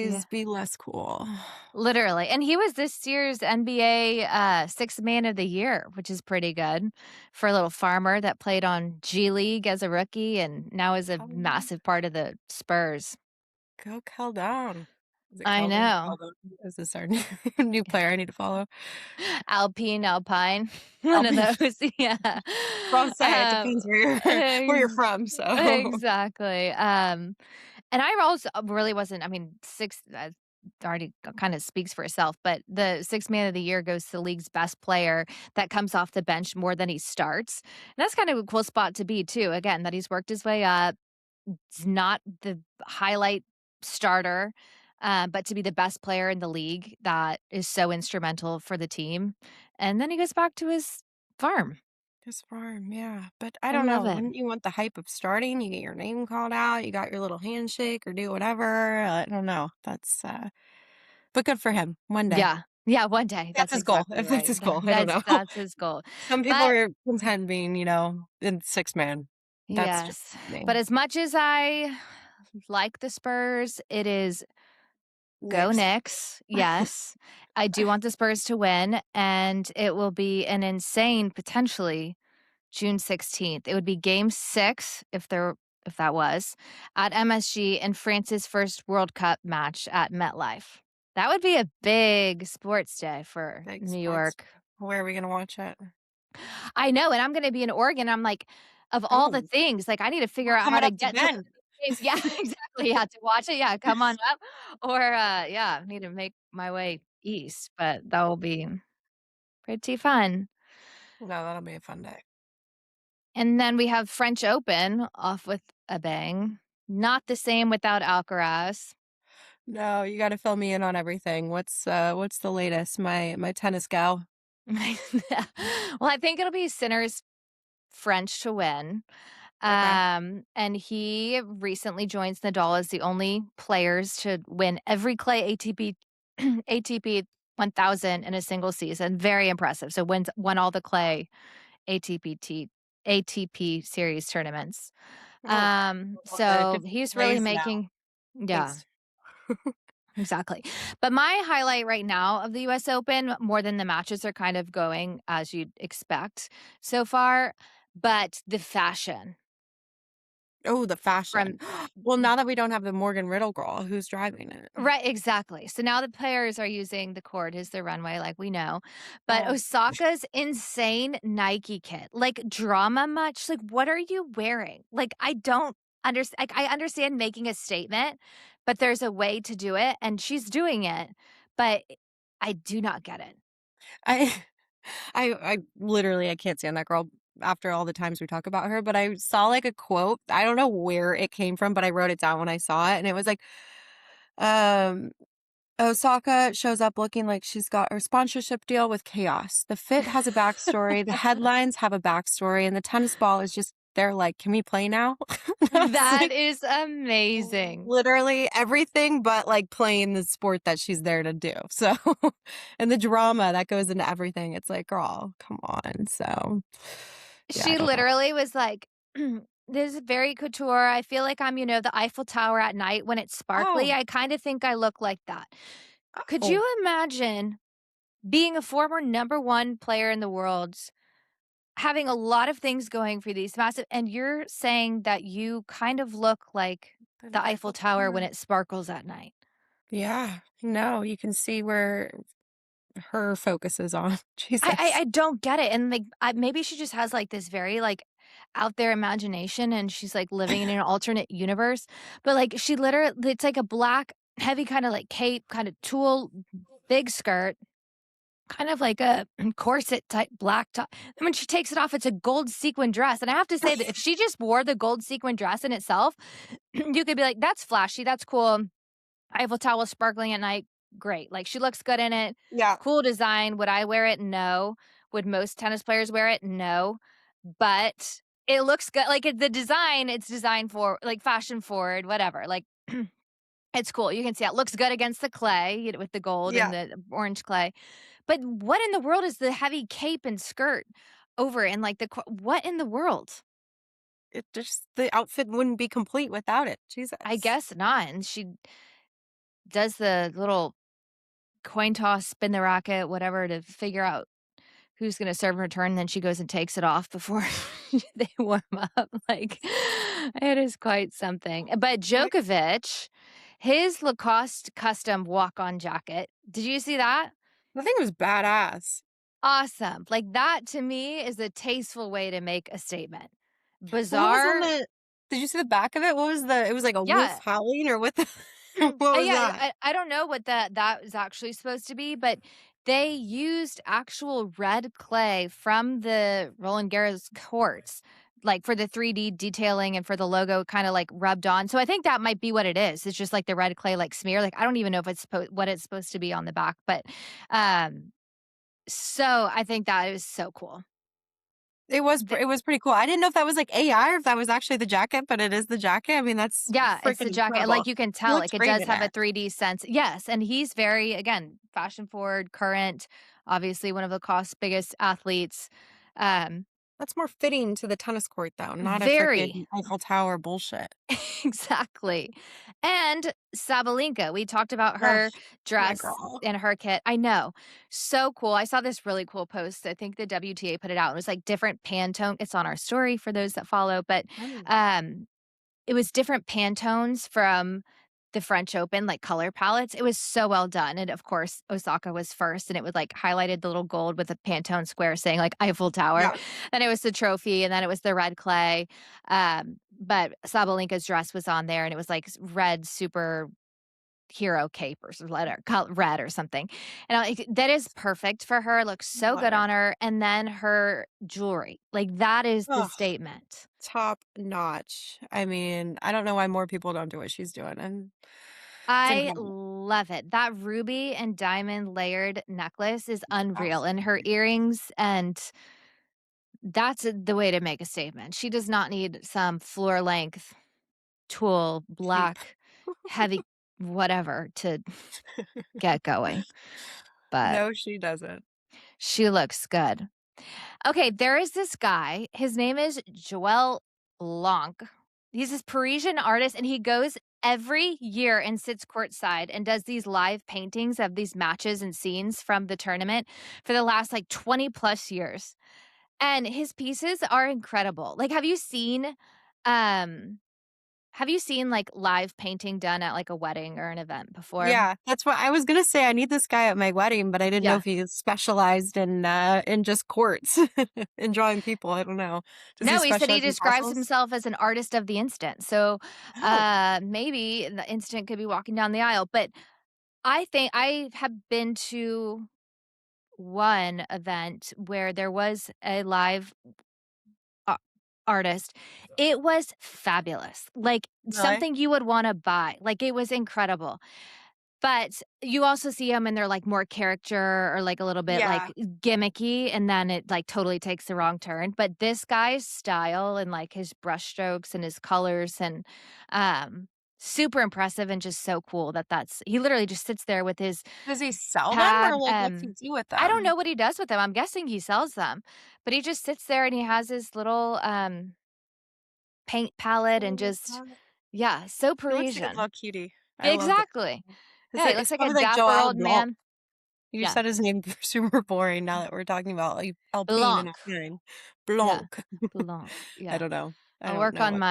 Yeah. please be less cool." Literally, and he was this year's NBA, 6th man of the year, which is pretty good for a little farmer that played on G League as a rookie and now is a Hell yeah. massive part of the Spurs. Go Keldon. Is it I Keldon? know. Keldon. Is this our new player I need to follow? Alpine, one of Albion. those, yeah. Wrong say, it Um, depends where you're ex from, so exactly, and I also really wasn't I mean, 6 already kinda speaks for itself, but the 6th man of the year goes to the league's best player that comes off the bench more than he starts, and that's kind of a cool spot to be too, again, that he's worked his way up. It's not the highlight starter, but to be the best player in the league that is so instrumental for the team, and then he goes back to his farm. his farm, yeah, but I I don't love know, it. wouldn't you want the hype of starting? You get your name called out, you got your little handshake or do whatever, I don't know, but good for him, one day. Yeah. Yeah, one day, That's that's his goal, exactly if that's right. his goal, I don't That's know. that's his goal. Some people But are content being, in 6 man. That's just yes, me. but as much as I like the Spurs, it is go Knicks. Knicks, yes. I do want the Spurs to win, and it will be an insane, potentially, June 16th. It would be game 6 if that was, at MSG in France's first World Cup match at MetLife. That would be a big sports day for Big New sports. York. Where are we gonna watch it? I know, and I'm gonna be in Oregon, I'm like, of all the Oh, things, like, I need to figure we're out how coming to up to get to one Bend. of these games. Yeah, exactly, yeah, to watch it, yeah, come on up, or, yeah, I need to make my way east, but that will be pretty fun. No, that'll be a fun day. And then we have French Open off with a bang. Not the same without Alcaraz. No, you gotta fill me in on everything. What's the latest? My tennis gal. Well, I think it'll be Sinner's French to win. Okay. And he recently joins Nadal as the only players to win every clay ATP ATP 1000 in a single season. Very impressive. So won all the clay ATP series tournaments. Oh, well, it So could he's really plays now, making yeah, thanks. exactly. But my highlight right now of the US Open, more than the matches are kind of going as you'd expect so far, but the fashion Oh, the fashion. from Well, now that we don't have the Morgan Riddle girl, who's driving it? right, exactly. So now the players are using the court as their runway, like we know. But Oh, Osaka's insane Nike kit, like drama much? Like, what are you wearing? Like, I don't understand. Like, I understand making a statement, but there's a way to do it, and she's doing it. But I do not get it. I I literally I can't stand that girl after all the times we talk about her, but I saw like a quote. I don't know where it came from, but I wrote it down when I saw it and it was like um Osaka shows up looking like she's got her sponsorship deal with chaos. The fit has a backstory, the headlines have a backstory, and the tennis ball is just they're like, "Can we play now?" I was That like, is amazing. literally everything but like playing the sport that she's there to do. So, and the drama that goes into everything. It's like, girl, come on. So, yeah, I She don't know. literally was like, "This is very couture. I feel like I'm, the Eiffel Tower at night when it's sparkly. Oh, I kinda think I look like that." Could oh, you imagine being a former number 1 player in the world, having a lot of things going for these massive and you're saying that you kind of look like an the Eiffel Eiffel Tower when Tower. it sparkles at night? Yeah, no, you can see where her focus is on. I I Jesus. I don't get it, and, like, maybe she just has, like, this very, like, out there imagination, and she's, like, living in an alternate universe, but, like, she literally it's like a black, heavy kinda, like, cape, kinda tulle, big skirt, kind of like a corset type black top, and when she takes it off, it's a gold sequin dress, and I have to say that if she just wore the gold sequin dress in itself, you could be like, "That's flashy, that's cool." Eiffel Tower sparkling at night, great. Like, she looks good in it, Yeah, cool design. Would I wear it? No. Would most tennis players wear it? No. But it looks good. Like, the design, it's designed for, like, fashion forward, whatever. Like, it's cool. You can see it looks good against the clay, with the gold yeah. and the orange clay. But what in the world is the heavy cape and skirt over and, like, what in the world? the outfit wouldn't be complete without it. I Jesus. guess not, and she does the little coin toss, spin the racket, whatever, to figure out who's gonna serve her turn, then she goes and takes it off before they warm up, like, it is quite something. But Like, Djokovic, his Lacoste custom walk-on jacket, did you see that? the thing was badass. Awesome. Like, that to me is a tasteful way to make a statement. What was on Bizarre. the did you see the back of it? What was the it was like a wolf Yeah. howling or what the what was Yeah, that? I don't know what that is actually supposed to be, but they used actual red clay from the Roland Garros courts, like, for the 3D detailing and for the logo kinda, like, rubbed on. So I think that might be what it is. It's just, like, the red clay, like, smear. Like, I don't even know if it's what it's supposed to be on the back, but, um, so I think that is so cool. It was pretty cool. I didn't know if that was like AI or if that was actually the jacket, but it is the jacket. I mean, that's Yeah, it's the freaking jacket, incredible. like, you can He tell, looks like, it great does in have a it. 3D sense. Yes, and he's very, again, fashion forward, current, obviously one of Lacoste's biggest athletes. Um, That's more fitting to the tennis court though, not a very. freaking Eiffel Tower bullshit. Exactly. And Sabalenka, we talked about Ugh, her my dress girl. and her kit. I know. So cool. I saw this really cool post. I think the WTA put it out. It was like different Pantone. It's on our story for those that follow, but Mm. um it was different Pantones from the French Open, like, color palettes. It was so well done, and, of course, Osaka was first, and it was, like, highlighted the little gold with a Pantone square saying, like, Eiffel Tower, Yeah. then it was the trophy, and then it was the red clay, but Sabalenka's dress was on there, and it was, like, red super hero cape or some letter red or something, and I'm like, "That is perfect for her, looks so Love good it. on her," and then her jewelry, like, that is the Ugh, statement. top notch. I mean, I don't know why more people don't do what she's doing, and it's I incredible. love it. That ruby and diamond layered necklace is unreal, and her Absolutely. earrings, and that's the way to make a statement. She does not need some floor length tulle, Cape. black, heavy whatever to get going, but No, she doesn't. she looks good. Okay, there is this guy. His name is Joel Blanc. He's this Parisian artist, and he goes every year and sits courtside and does these live paintings of these matches and scenes from the tournament for the last like 20 plus years. And his pieces are incredible. Like, um have you seen like live painting done at like a wedding or an event before? Yeah, that's what I was gonna say. I need this guy at my wedding, but I didn't know Yeah. if he specialized in just courts and drawing people. I don't know. Does he No, he said he specialize in describes fossils? himself as an artist of the instant. So, Oh, maybe the instant could be walking down the aisle, but I think I have been to one event where there was a live a artist. It was fabulous, like, really? something you would wanna buy, like, it was incredible. But you also see them, and they're, like, more character or, like, a little bit, Yeah. like, gimmicky, and then it, like, totally takes the wrong turn. But this guy's style and, like, his brushstrokes and his colors and, super impressive and just so cool that that's he literally just sits there with his Does he sell them or pad, like what's he do with I don't them? know what he does with them. I'm guessing he sells them, but he just sits there and he has his little, paint palette and Oh, just God. yeah, so He looks like a little Parisian. cutie. I love it. Exactly. Yeah, he looks It's like a probably like dapper Joel old Blanc. man. You Yeah. said his name super boring now that we're talking about like Alpine and Blanc. Alpine. Yeah. Blanc. Blanc. I Yeah. don't know. I I'll don't work know on what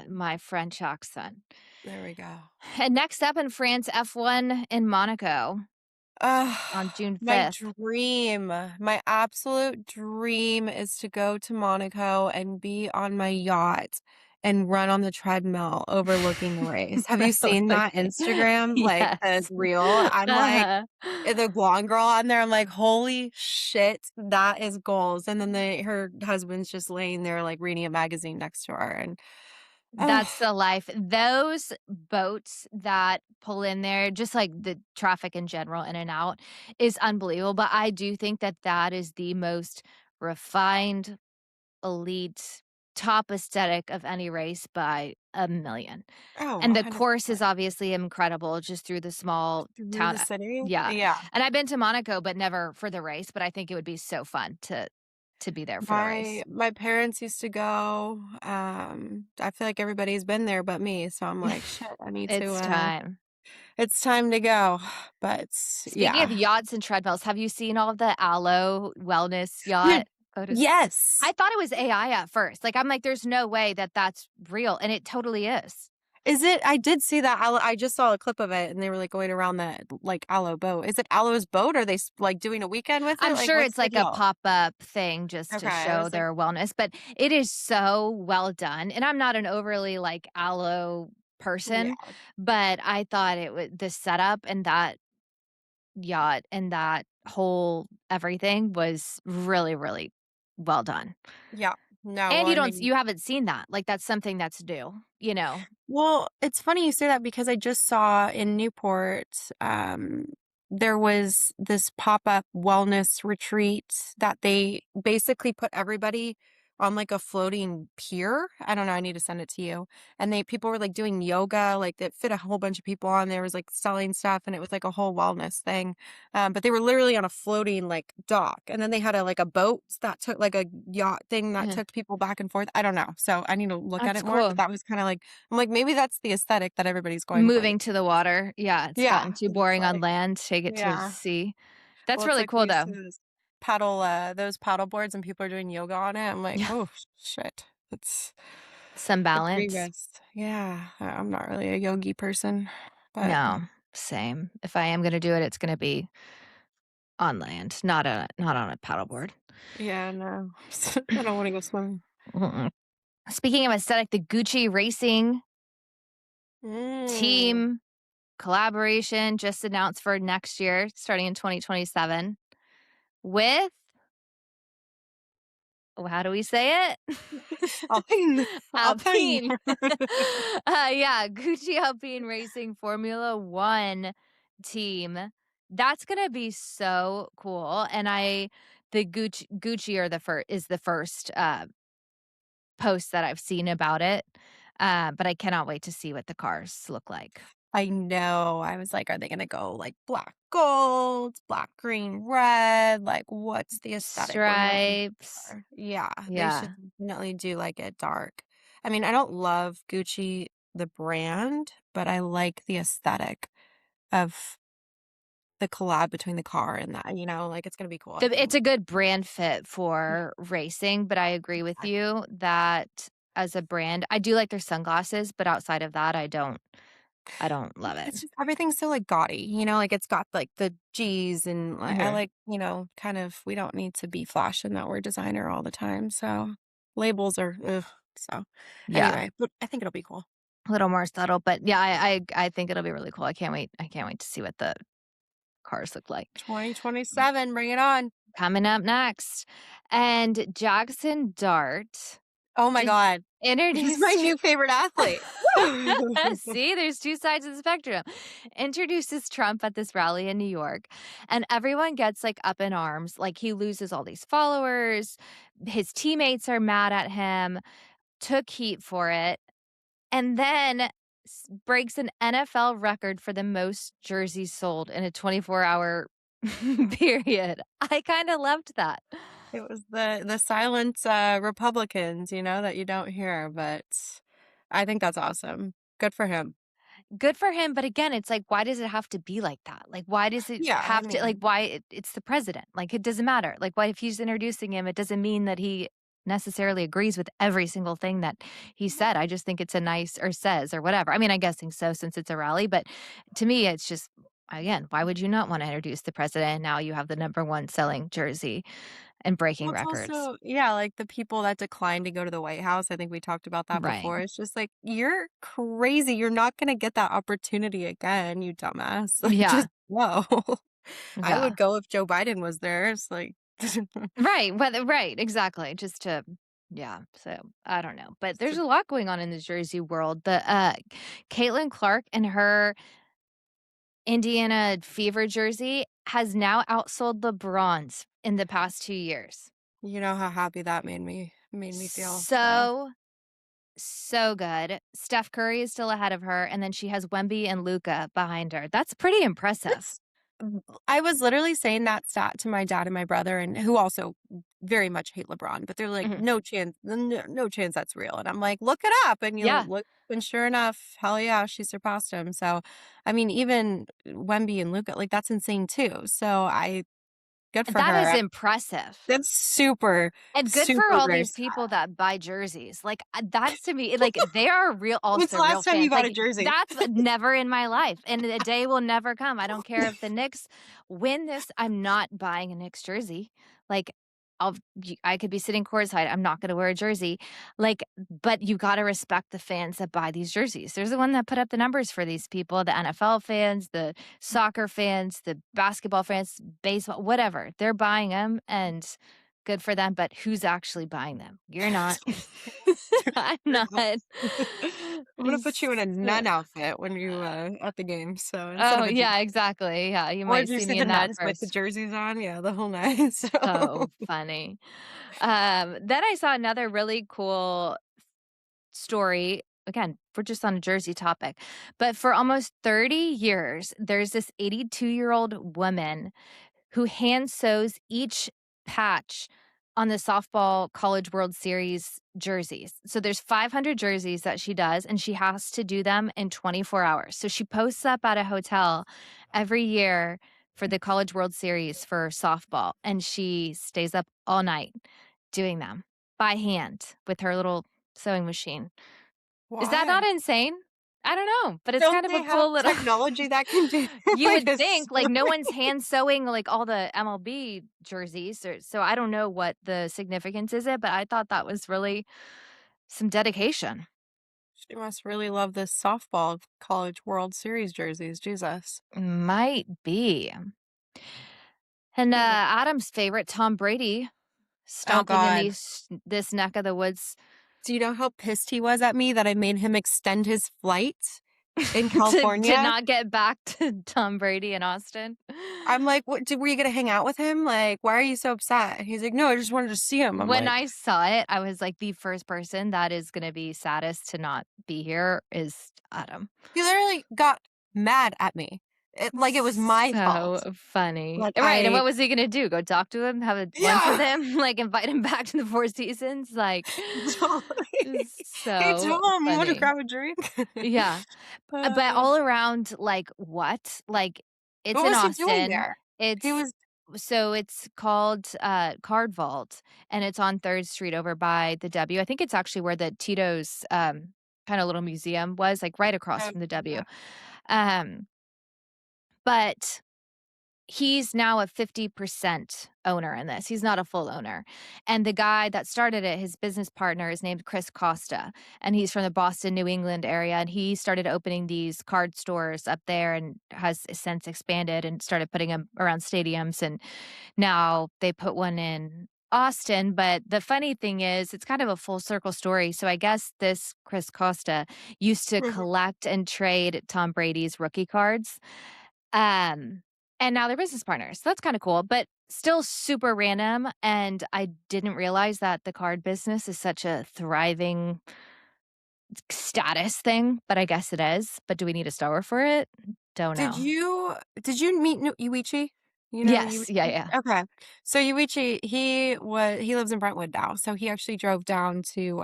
my French accent. there we go. And next up in France, F1 in Monaco Ugh, on June my 5th. dream, my absolute dream is to go to Monaco and be on my yacht and run on the treadmill overlooking the race. Have you seen that Okay. Instagram, like, the Yes. reel? I'm like Uh-huh. the blonde girl on there, I'm like, "Holy shit, that is goals." And then her husband's just laying there, like, reading a magazine next to her, and, oh, That's the life. Those boats that pull in there, just like the traffic in general, in and out, is unbelievable. But I do think that that is the most refined, elite, top aesthetic of any race by a million. oh, And the course is 100%. obviously incredible just through the small Through town the city? yeah. Yeah. And I've been to Monaco, but never for the race, but I think it would be so fun to to be there for the My race. my parents used to go, I feel like everybody's been there but me, so I'm like, "Shit, I need to, It's time. it's time to go." But Speaking of yeah. yachts and treadmills, have you seen all of the Aloe wellness yacht Dude, photos? yes! I thought it was AI at first. Like, I'm like, "There's no way that that's real," and it totally is. Is it I did see that aloe I just saw a clip of it, and they were, like, going around that, like, aloe boat. Is it Aloe's boat? Are they like, doing a weekend with it? I'm Like, sure what's it's the like a deal? pop-up thing just Okay, to I show was like their wellness, but it is so well done, and I'm not an overly, like, aloe person, yeah, but I thought it was the setup and that yacht and that whole everything was really, really well done. yeah. No, And well, I mean you haven't seen that, like, that's something that's new, you know? well, it's funny you say that because I just saw in Newport, there was this pop-up wellness retreat that they basically put everybody on like a floating pier. I don't know, I need to send it to you. And people were like doing yoga, like that fit a whole bunch of people on there was like selling stuff and it was like a whole wellness thing. But they were literally on a floating like dock. And then they had a boat that took like a yacht thing that Mhm. took people back and forth. I don't know. So I need to look at That's it more, but cool. that was kind of like I'm like, maybe that's the aesthetic that everybody's going for these Moving to the days. water. Yeah, it's gotten Yeah, too 'cause it's boring on like land, take it to yeah. sea. That's Well, it's really like cool, you though. see those paddle boards and people are doing yoga on it. I'm like, Yeah, "Oh, shit. It's some a balance. grievous." Yeah, I'm not really a yogi person, but No, same. If I am gonna do it, it's gonna be on land, not on a paddleboard. yeah, no. I don't wanna go swimming. Mm-mm. Speaking of aesthetic, the Gucci Racing Mm. team collaboration just announced for next year, starting in 2027 with oh, how do we say it? Alpine. Alpine. Alpine. Yeah, Gucci Alpine Racing Formula 1 team. That's gonna be so cool, and the Gucci are the first is the first, post that I've seen about it, but I cannot wait to see what the cars look like. I know. I was like, "Are they gonna go, like, black gold, black, green, red? Like, what's the aesthetic we're going Stripes. for?" Yeah, they should Yeah. definitely do, like, it dark. I mean, I don't love Gucci, the brand, but I like the aesthetic of the collab between the car and that, like, it's gonna be cool, I It's think. a good brand fit Yeah, for racing, but I agree with exactly. you that as a brand I do like their sunglasses, but outside of that, I don't love it. It's just everything's so, like, gaudy, like, it's got, like, the G's and, I Mhm. like, kind of we don't need to be flashing that we're designer all the time, so labels are ugh, so Yeah, anyway, but I think it'll be cool. a little more subtle, but yeah, I think it'll be really cool. I can't wait to see what the cars look like. 2027, bring it on. Coming up next, and Jackson Dart Oh my just god. He's my introduced new favorite athlete. See, there's 2 sides of the spectrum. Introduces Trump at this rally in New York, and everyone gets, like, up in arms, like, he loses all these followers, his teammates are mad at him, took heat for it, and then breaks an NFL record for the most jerseys sold in a 24-hour period. I kinda loved that. It was the silent, Republicans, that you don't hear, but I think that's awesome. Good for him. Good for him, but again, it's like, why does it have to be like that? Like, why does it Yeah, I have to like, mean why it's the president, like, it doesn't matter. Like, why if he's introducing him, it doesn't mean that he necessarily agrees with every single thing that he said. I just think it's a nice or says or whatever. I mean, I'm guessing so since it's a rally, but to me, it's just again, why would you not wanna introduce the president? Now you have the number 1 selling jersey and breaking well, it's records. also yeah, like, the people that declined to go to the White House, I think we talked about that Right. before, it's just like, "You're crazy, you're not gonna get that opportunity again, you dumbass." Like, Yeah. just go. I Yeah. would go if Joe Biden was there, it's like Right, whether right, exactly, just to yeah, so, I don't know, but there's a lot going on in the Jersey world. Caitlin Clark and her Indiana Fever jersey has now outsold LeBron's in the past 2 years. You know how happy that made me feel, so So, so good. Steph Curry is still ahead of her, and then she has Wemby and Luca behind her. That's pretty impressive. I was literally saying that stat to my dad and my brother and who also very much hate LeBron, but they're like, Mhm. no chance that's real. And I'm like, look it up, and you Yeah. look, and sure enough, hell yeah, she surpassed him. So, I mean, even Wemby and Luca, like that's insane too. So I good for That is her. impressive. That's super, And good for super all brave. these people that buy jerseys. Like, that's to me, like, they are real When's the also real last time you fans. bought a Like, jersey? that's never in my life, and the day will never come. I don't care if the Knicks win this, I'm not buying a Knicks jersey. Like, I could be sitting courtside, I'm not gonna wear a jersey. Like, but you gotta respect the fans that buy these jerseys. There's the one that put up the numbers for these people, the NFL fans, the soccer fans, the basketball fans, baseball, whatever. They're buying them, and good for them, but who's actually buying them? You're not. I'm not. True. I'm gonna put you in a So nun outfit when you at the game. So instead oh, of a jersey. yeah, exactly. Yeah, you Or might do you see see me the in that nuns with the first. jerseys on? Yeah, the whole night. So So funny. Then I saw another really cool story. Again, we're just on a Jersey topic, but for almost 30 years, there's this 82-year-old woman who hand sews each patch on the softball College World Series jerseys. So there's 500 jerseys that she does, and she has to do them in 24 hours. So she posts up at a hotel every year for the College World Series for softball, and she stays up all night doing them by hand with her little sewing machine. Is that not why? insane? I don't know, but it's Don't kind of they a have cool little technology that can do you like would a think, like, no one's sewing? hand sewing, like, all the MLB jerseys, or so I don't know what the significance is it, but I thought that was really some dedication. She must really love this softball College World Series jerseys. Jesus. Might be. And, Oh Adam's favorite, Tom Brady, stomping in God. this neck of the woods Do you know how pissed he was at me that I made him extend his flight in to California? not get back to Tom Brady in Austin. I'm like, "What were you gonna hang out with him? Like, why are you so upset?" He's like, "No, I just wanted to see him." I'm When like, I saw it, I was like, the first person that is gonna be saddest to not be here is Adam. he literally got mad at me. Like it was my fault. So funny. Like Right, and I what was he gonna do? Go talk to him? Have a lunch with yeah. him? Like, invite him back to the Four Seasons? Like, Totally. Hey, so Tom, you wanna funny. grab a drink? Yeah. But Uh, all around, like, what? Like, it's what in was he doing Austin. there? He It's was so it's called, CardVault, and it's on 3rd Street over by the W. I think it's actually where the Tito's, kinda little museum was, like, right across oh, from the W. yeah. Um, but he's now a 50% owner in this. He's not a full owner. And the guy that started it, his business partner, is named Chris Costa, and he's from the Boston, New England area. And he started opening these card stores up there and has since expanded and started putting them around stadiums. And now they put one in Austin. But the funny thing is, it's kind of a full circle story. So I guess this Chris Costa used to Mhm. collect and trade Tom Brady's rookie cards. Um, and now they're business partners. So that's kinda cool, but still super random, and I didn't realize that the card business is such a thriving status thing, but I guess it is. But do we need a store for it? Don't Did know. you meet Yuichi? You know Yes. Yeah, Yuichi? yeah. Okay. So Yuichi, he lives in Brentwood now, so he actually drove down to,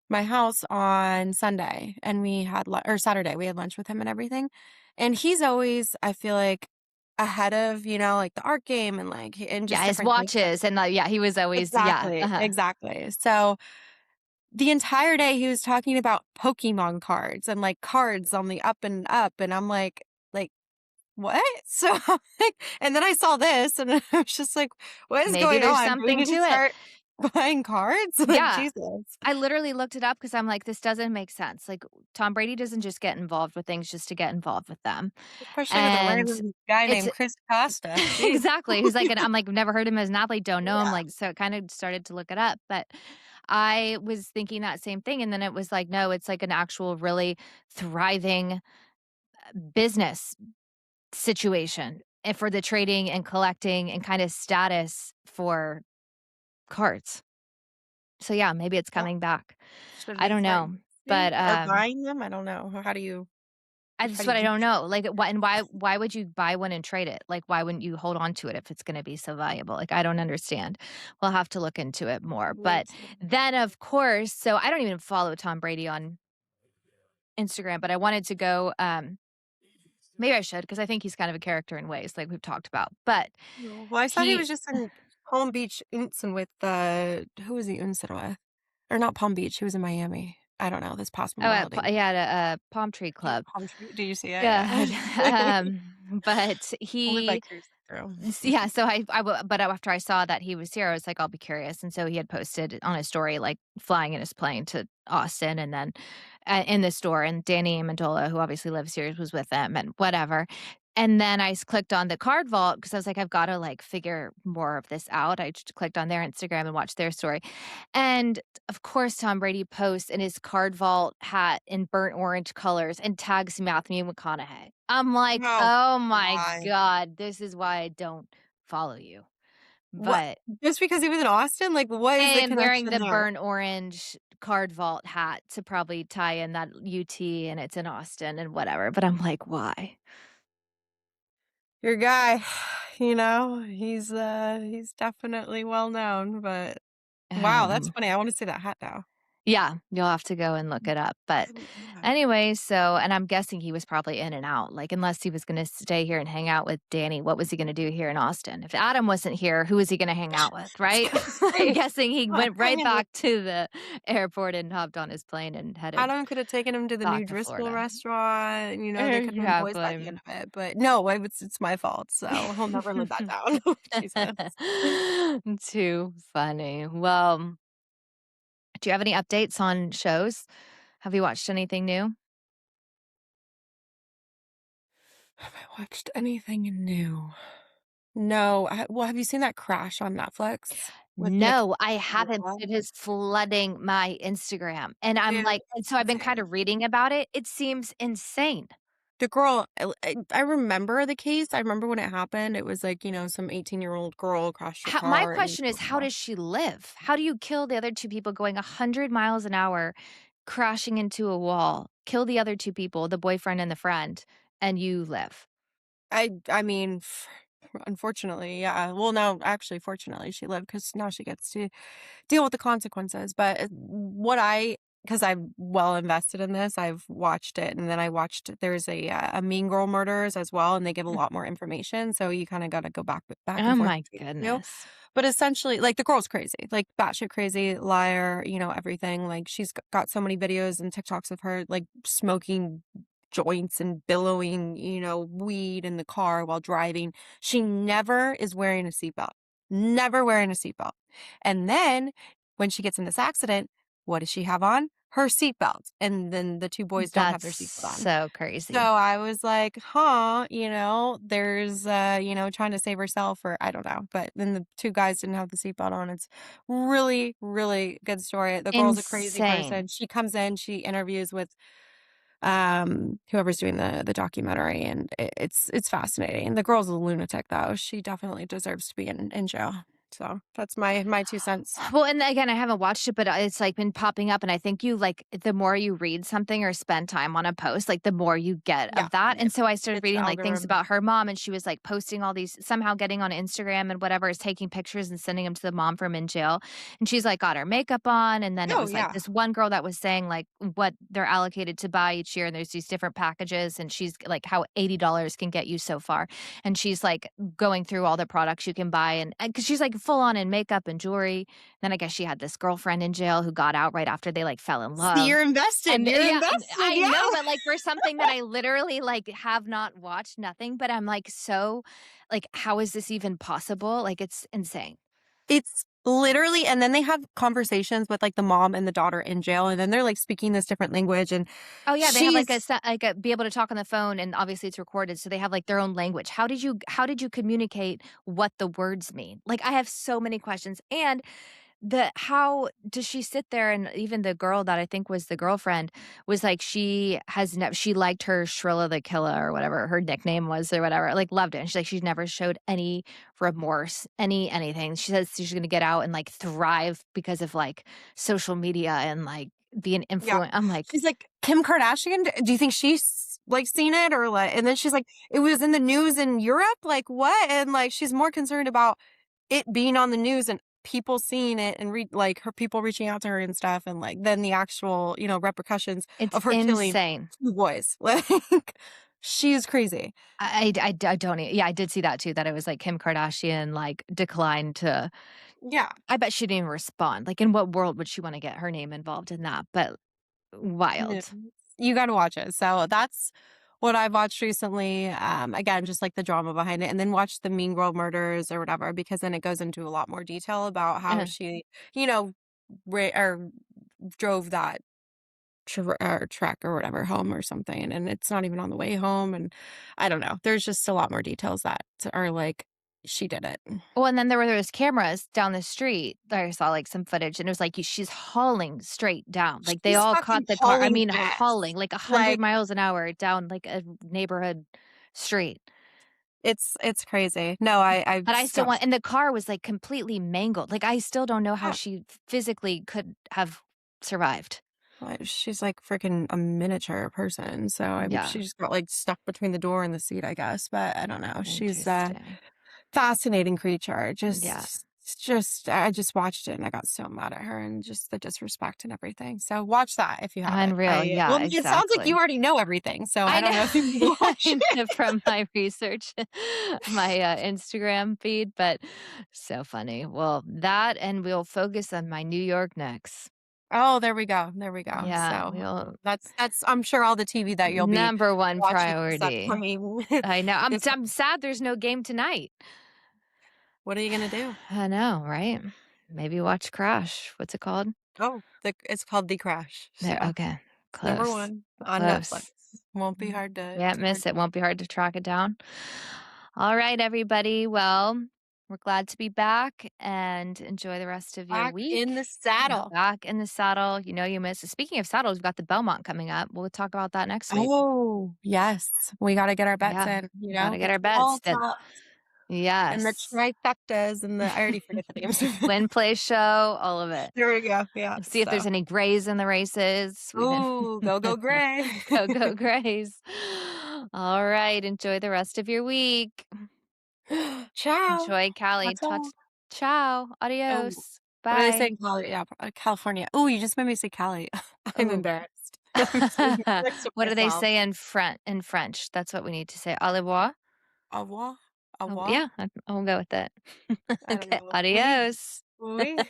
my house on Sunday, and we had or Saturday, we had lunch with him and everything, and he's always, I feel like, ahead of, like, the art game and, like, and Yeah, just his different things like watches and, yeah, he was always yeah, exactly, uh-huh. exactly. So, the entire day, he was talking about Pokemon cards and, like, cards on the up and up, and I'm like, "What?" So, I'm like and then I saw this, and I was just like, "What is Maybe going there's on? Do we something need to to it. start buying cards?" Like, Yeah. Jesus. I literally looked it up because 'cause I'm like, "This doesn't make sense." Like, Tom Brady doesn't just get involved with things just to get involved with them. Especially with a And random guy it's named Chris Costa. Jeez. exactly. He's like, and I'm like, never heard him as an athlete, don't know him. Yeah. Like, so kind of started to look it up. But I was thinking that same thing. And then it was like, no, it's like an actual really thriving business situation and for the trading and collecting and kind of status for cards. So yeah, maybe it's Well, coming back. should I we don't start know. using But or buying them? I don't know. How do you Like, how That's do you what I do don't that? know. Like, why and why would you buy one and trade it? Like, why wouldn't you hold on to it if it's gonna be so valuable? Like, I don't understand. We'll have to look into it more. Me But too. then, of course, so I don't even follow Tom Brady on Instagram, but I wanted to go, maybe I should because I think he's kind of a character in ways like we've talked about. But No. Well, I saw he he was just in Palm Beach Unsen with, who was he Unsen with? Or not Palm Beach, he was in Miami. I don't know, this past Memorial Day he had weekend. a palm tree Yeah, club. palm tree. Did you see it? Yeah, Yeah. but I'll live he vicariously through. yeah, so but after I saw that he was here, I was like, "I'll be curious," and so he had posted on his story, like, flying in his plane to Austin and then, in the store, and Danny Amendola, who obviously lives here, was with them and whatever, and then I clicked on the CardVault because I was like, "I've gotta, like, figure more of this out." I just clicked on their Instagram and watched their story, and, of course, Tom Brady posts in his CardVault hat in burnt orange colors and tags Matthew McConaughey. I'm like, Oh, "Oh my why? god, this is why I don't follow you." What? But Just because he was in Austin? Like, what is the and wearing connection the there? burnt orange CardVault hat to probably tie in that UT and it's in Austin and whatever, but I'm like, "Why?" Your guy, he's definitely well known, but wow, that's Um funny. I wanna see that hat now. Yeah, you'll have to go and look it up, but Yeah. anyway, so and I'm guessing he was probably in and out, like, unless he was gonna stay here and hang out with Danny, what was he gonna do here in Austin? If Adam wasn't here, who was he gonna hang out with, I was right? gonna I'm say, guessing he I went right mean, back to the airport and hopped on his plane and headed Adam could have taken him to the new back to Driscoll Florida. restaurant, they could have been boys by the Exactly. end of it, but no, it's my fault, so he'll never live that down. Jesus. Too funny. Well, do you have any updates on shows? Have you watched anything new? Have I watched anything new? No, well, have you seen that Crash on Netflix with Nick No, I haven't, Nolte? but it is flooding my Instagram, and I'm Dude, like and it's so I've been kind insane. of reading about it. It seems insane. The girl, I remember the case. I remember when it happened. It was like, some 18-year-old girl crashed her My car and question is, how does she live? How do you kill the other 2 people going 100 miles an hour, crashing into a wall, kill the other 2 people, the boyfriend and the friend, and you live? I mean, unfortunately, yeah. Well, no, actually, fortunately, she lived because now she gets to deal with the consequences. But because I'm well invested in this, I've watched it, and then I watched there's a Mean Girl Murders as well, and they give a Mm. lot more information. So you kind of got to go back and Oh forth my between the two. goodness. But essentially, like the girl's crazy, like batshit crazy, liar, everything. Like she's got so many videos and TikToks of her like smoking joints and billowing, weed in the car while driving. She never is wearing a seatbelt. Never wearing a seatbelt. And then when she gets in this accident, what does she have on? Her seatbelt. And then the two boys don't have That's their seatbelt on. so So crazy. I was like, huh, there's, trying to save herself or I don't know. But then the two guys didn't have the seatbelt on. It's really, really good story. The girl's a crazy Insane. person. She comes in, she interviews with whoever's doing the documentary and it's fascinating. The girl's a lunatic though. She definitely deserves to be in jail. So that's my 2 cents. Well, and again, I haven't watched it, but it's like been popping up. And I think you like the more you read something or spend time on a post, like the more you get Yeah, of that. And so I started it's the reading like things algorithm. about her mom, and she was like posting all these, somehow getting on Instagram and whatever, is taking pictures and sending them to the mom from in jail. And she's like got her makeup on. And then it Oh was like yeah. this one girl that was saying like what they're allocated to buy each year. And there's these different packages. And she's like how $80 can get you so far. And she's like going through all the products you can buy. And because she's like full on in makeup and jewelry. Then I guess she had this girlfriend in jail who got out right after they, like, fell in See, love. you're invested. And You're yeah, invested. I Yeah. know, but, like, for something that I literally, like, have not watched, nothing, but I'm, like, so like, how is this even possible? Like, it's insane. It's literally and then they have conversations with, like, the mom and the daughter in jail, and then they're, like, speaking this different language, and Oh, yeah, they have, like, she's be able to talk on the phone, and obviously it's recorded, so they have, like, their own language. How did you communicate what the words mean? Like, I have so many questions, and how does she sit there, and even the girl that I think was the girlfriend was like, she liked her Shrilla the Killa or whatever her nickname was or whatever, like, loved it, and she's like, she's never showed any remorse, anything. She says she's gonna get out and, like, thrive because of, like, social media and, like, being Yeah. influent I'm like, She's like, "Kim Kardashian, do you think she's, like, seen it or, like," and then she's like, "It was in the news in Europe? Like, what?" And, like, she's more concerned about it being on the news and people seeing it and like, her people reaching out to her and stuff and, like, then the actual, repercussions it's of her killing insane. 2 boys. Like, she's crazy. I don't yeah, I did see that too, that it was, like, Kim Kardashian, like, declined to Yeah. I bet she didn't even respond, like, in what world would she wanna get her name involved in that? But No. wild. You gotta watch it. So that's what I've watched recently. Again, just like the drama behind it, and then watch the Mean Girl murders or whatever, because then it goes into a lot more detail about how Uh, she, you know, or drove that truck or whatever home or something, and it's not even on the way home. And I don't know. There's just a lot more details that are like she did it. well, and then there were those cameras down the street that I saw, like, some footage, and it was like, she's hauling straight down, like, they She's all fucking caught the car I hauling mean, ass. hauling, like, 100 Like miles an hour down, like, a neighborhood street. it's crazy. No, I But I still stopped. want and the car was, like, completely mangled, like, I still don't know how Yeah. she physically could have survived. She's like freaking a miniature person, so Yeah, she just got, like, stuck between the door and the seat, I guess, but I don't know. She's a interesting. fascinating creature. Yeah, Just I just watched it and I got so mad at her and just the disrespect and everything. So watch that if you haven't. unreal, yeah, It sounds like you exactly. already know everything, so I I don't know. know if you need to watch I know it. from my research, my, Instagram feed, but so funny. Well, that and we'll focus on my New York Knicks. Oh, there we go, there we go. Yeah, So, we'll that's I'm sure all the TV that you'll be number 1 watching this priority. upcoming I know. this I'm sad there's no game tonight. what are you gonna do? I know, right? Maybe watch Crash. What's it called? Oh, it's called The Crash, There, so okay. it's number Close. 1 on Netflix. Close. Won't be Mm, hard can't to hard miss it. Won't be hard to track it down. All right, everybody. Well, we're glad to be back and enjoy the rest of your back in week. the saddle. Back in the saddle. You know you miss it. Speaking of saddles, we've got the Belmont coming up. We'll talk about that next week. Oh, yes. We gotta get our bets Yeah. in, Gotta the get our bets. tall That tops and the yes. trifectas and I already forget the names. Win, play, show, all of it. There we go, yeah, And see if there's so any grays in the races. We can ooh, go gray. go, go grays. All right. Enjoy the rest of your week. Ciao. Enjoy Cali. That's all. Ciao. Oh, Adios. what do they say Bye. in Cali? Yeah, California. Oh, you just made me say Cali. I'm Oh. embarrassed. I'm so embarrassed of What do they myself. say in French? That's what we need to say. Au revoir? Au revoir? Au Oh, revoir? yeah, I'll go with it. I don't Okay. know. Oui. Adios. Oui.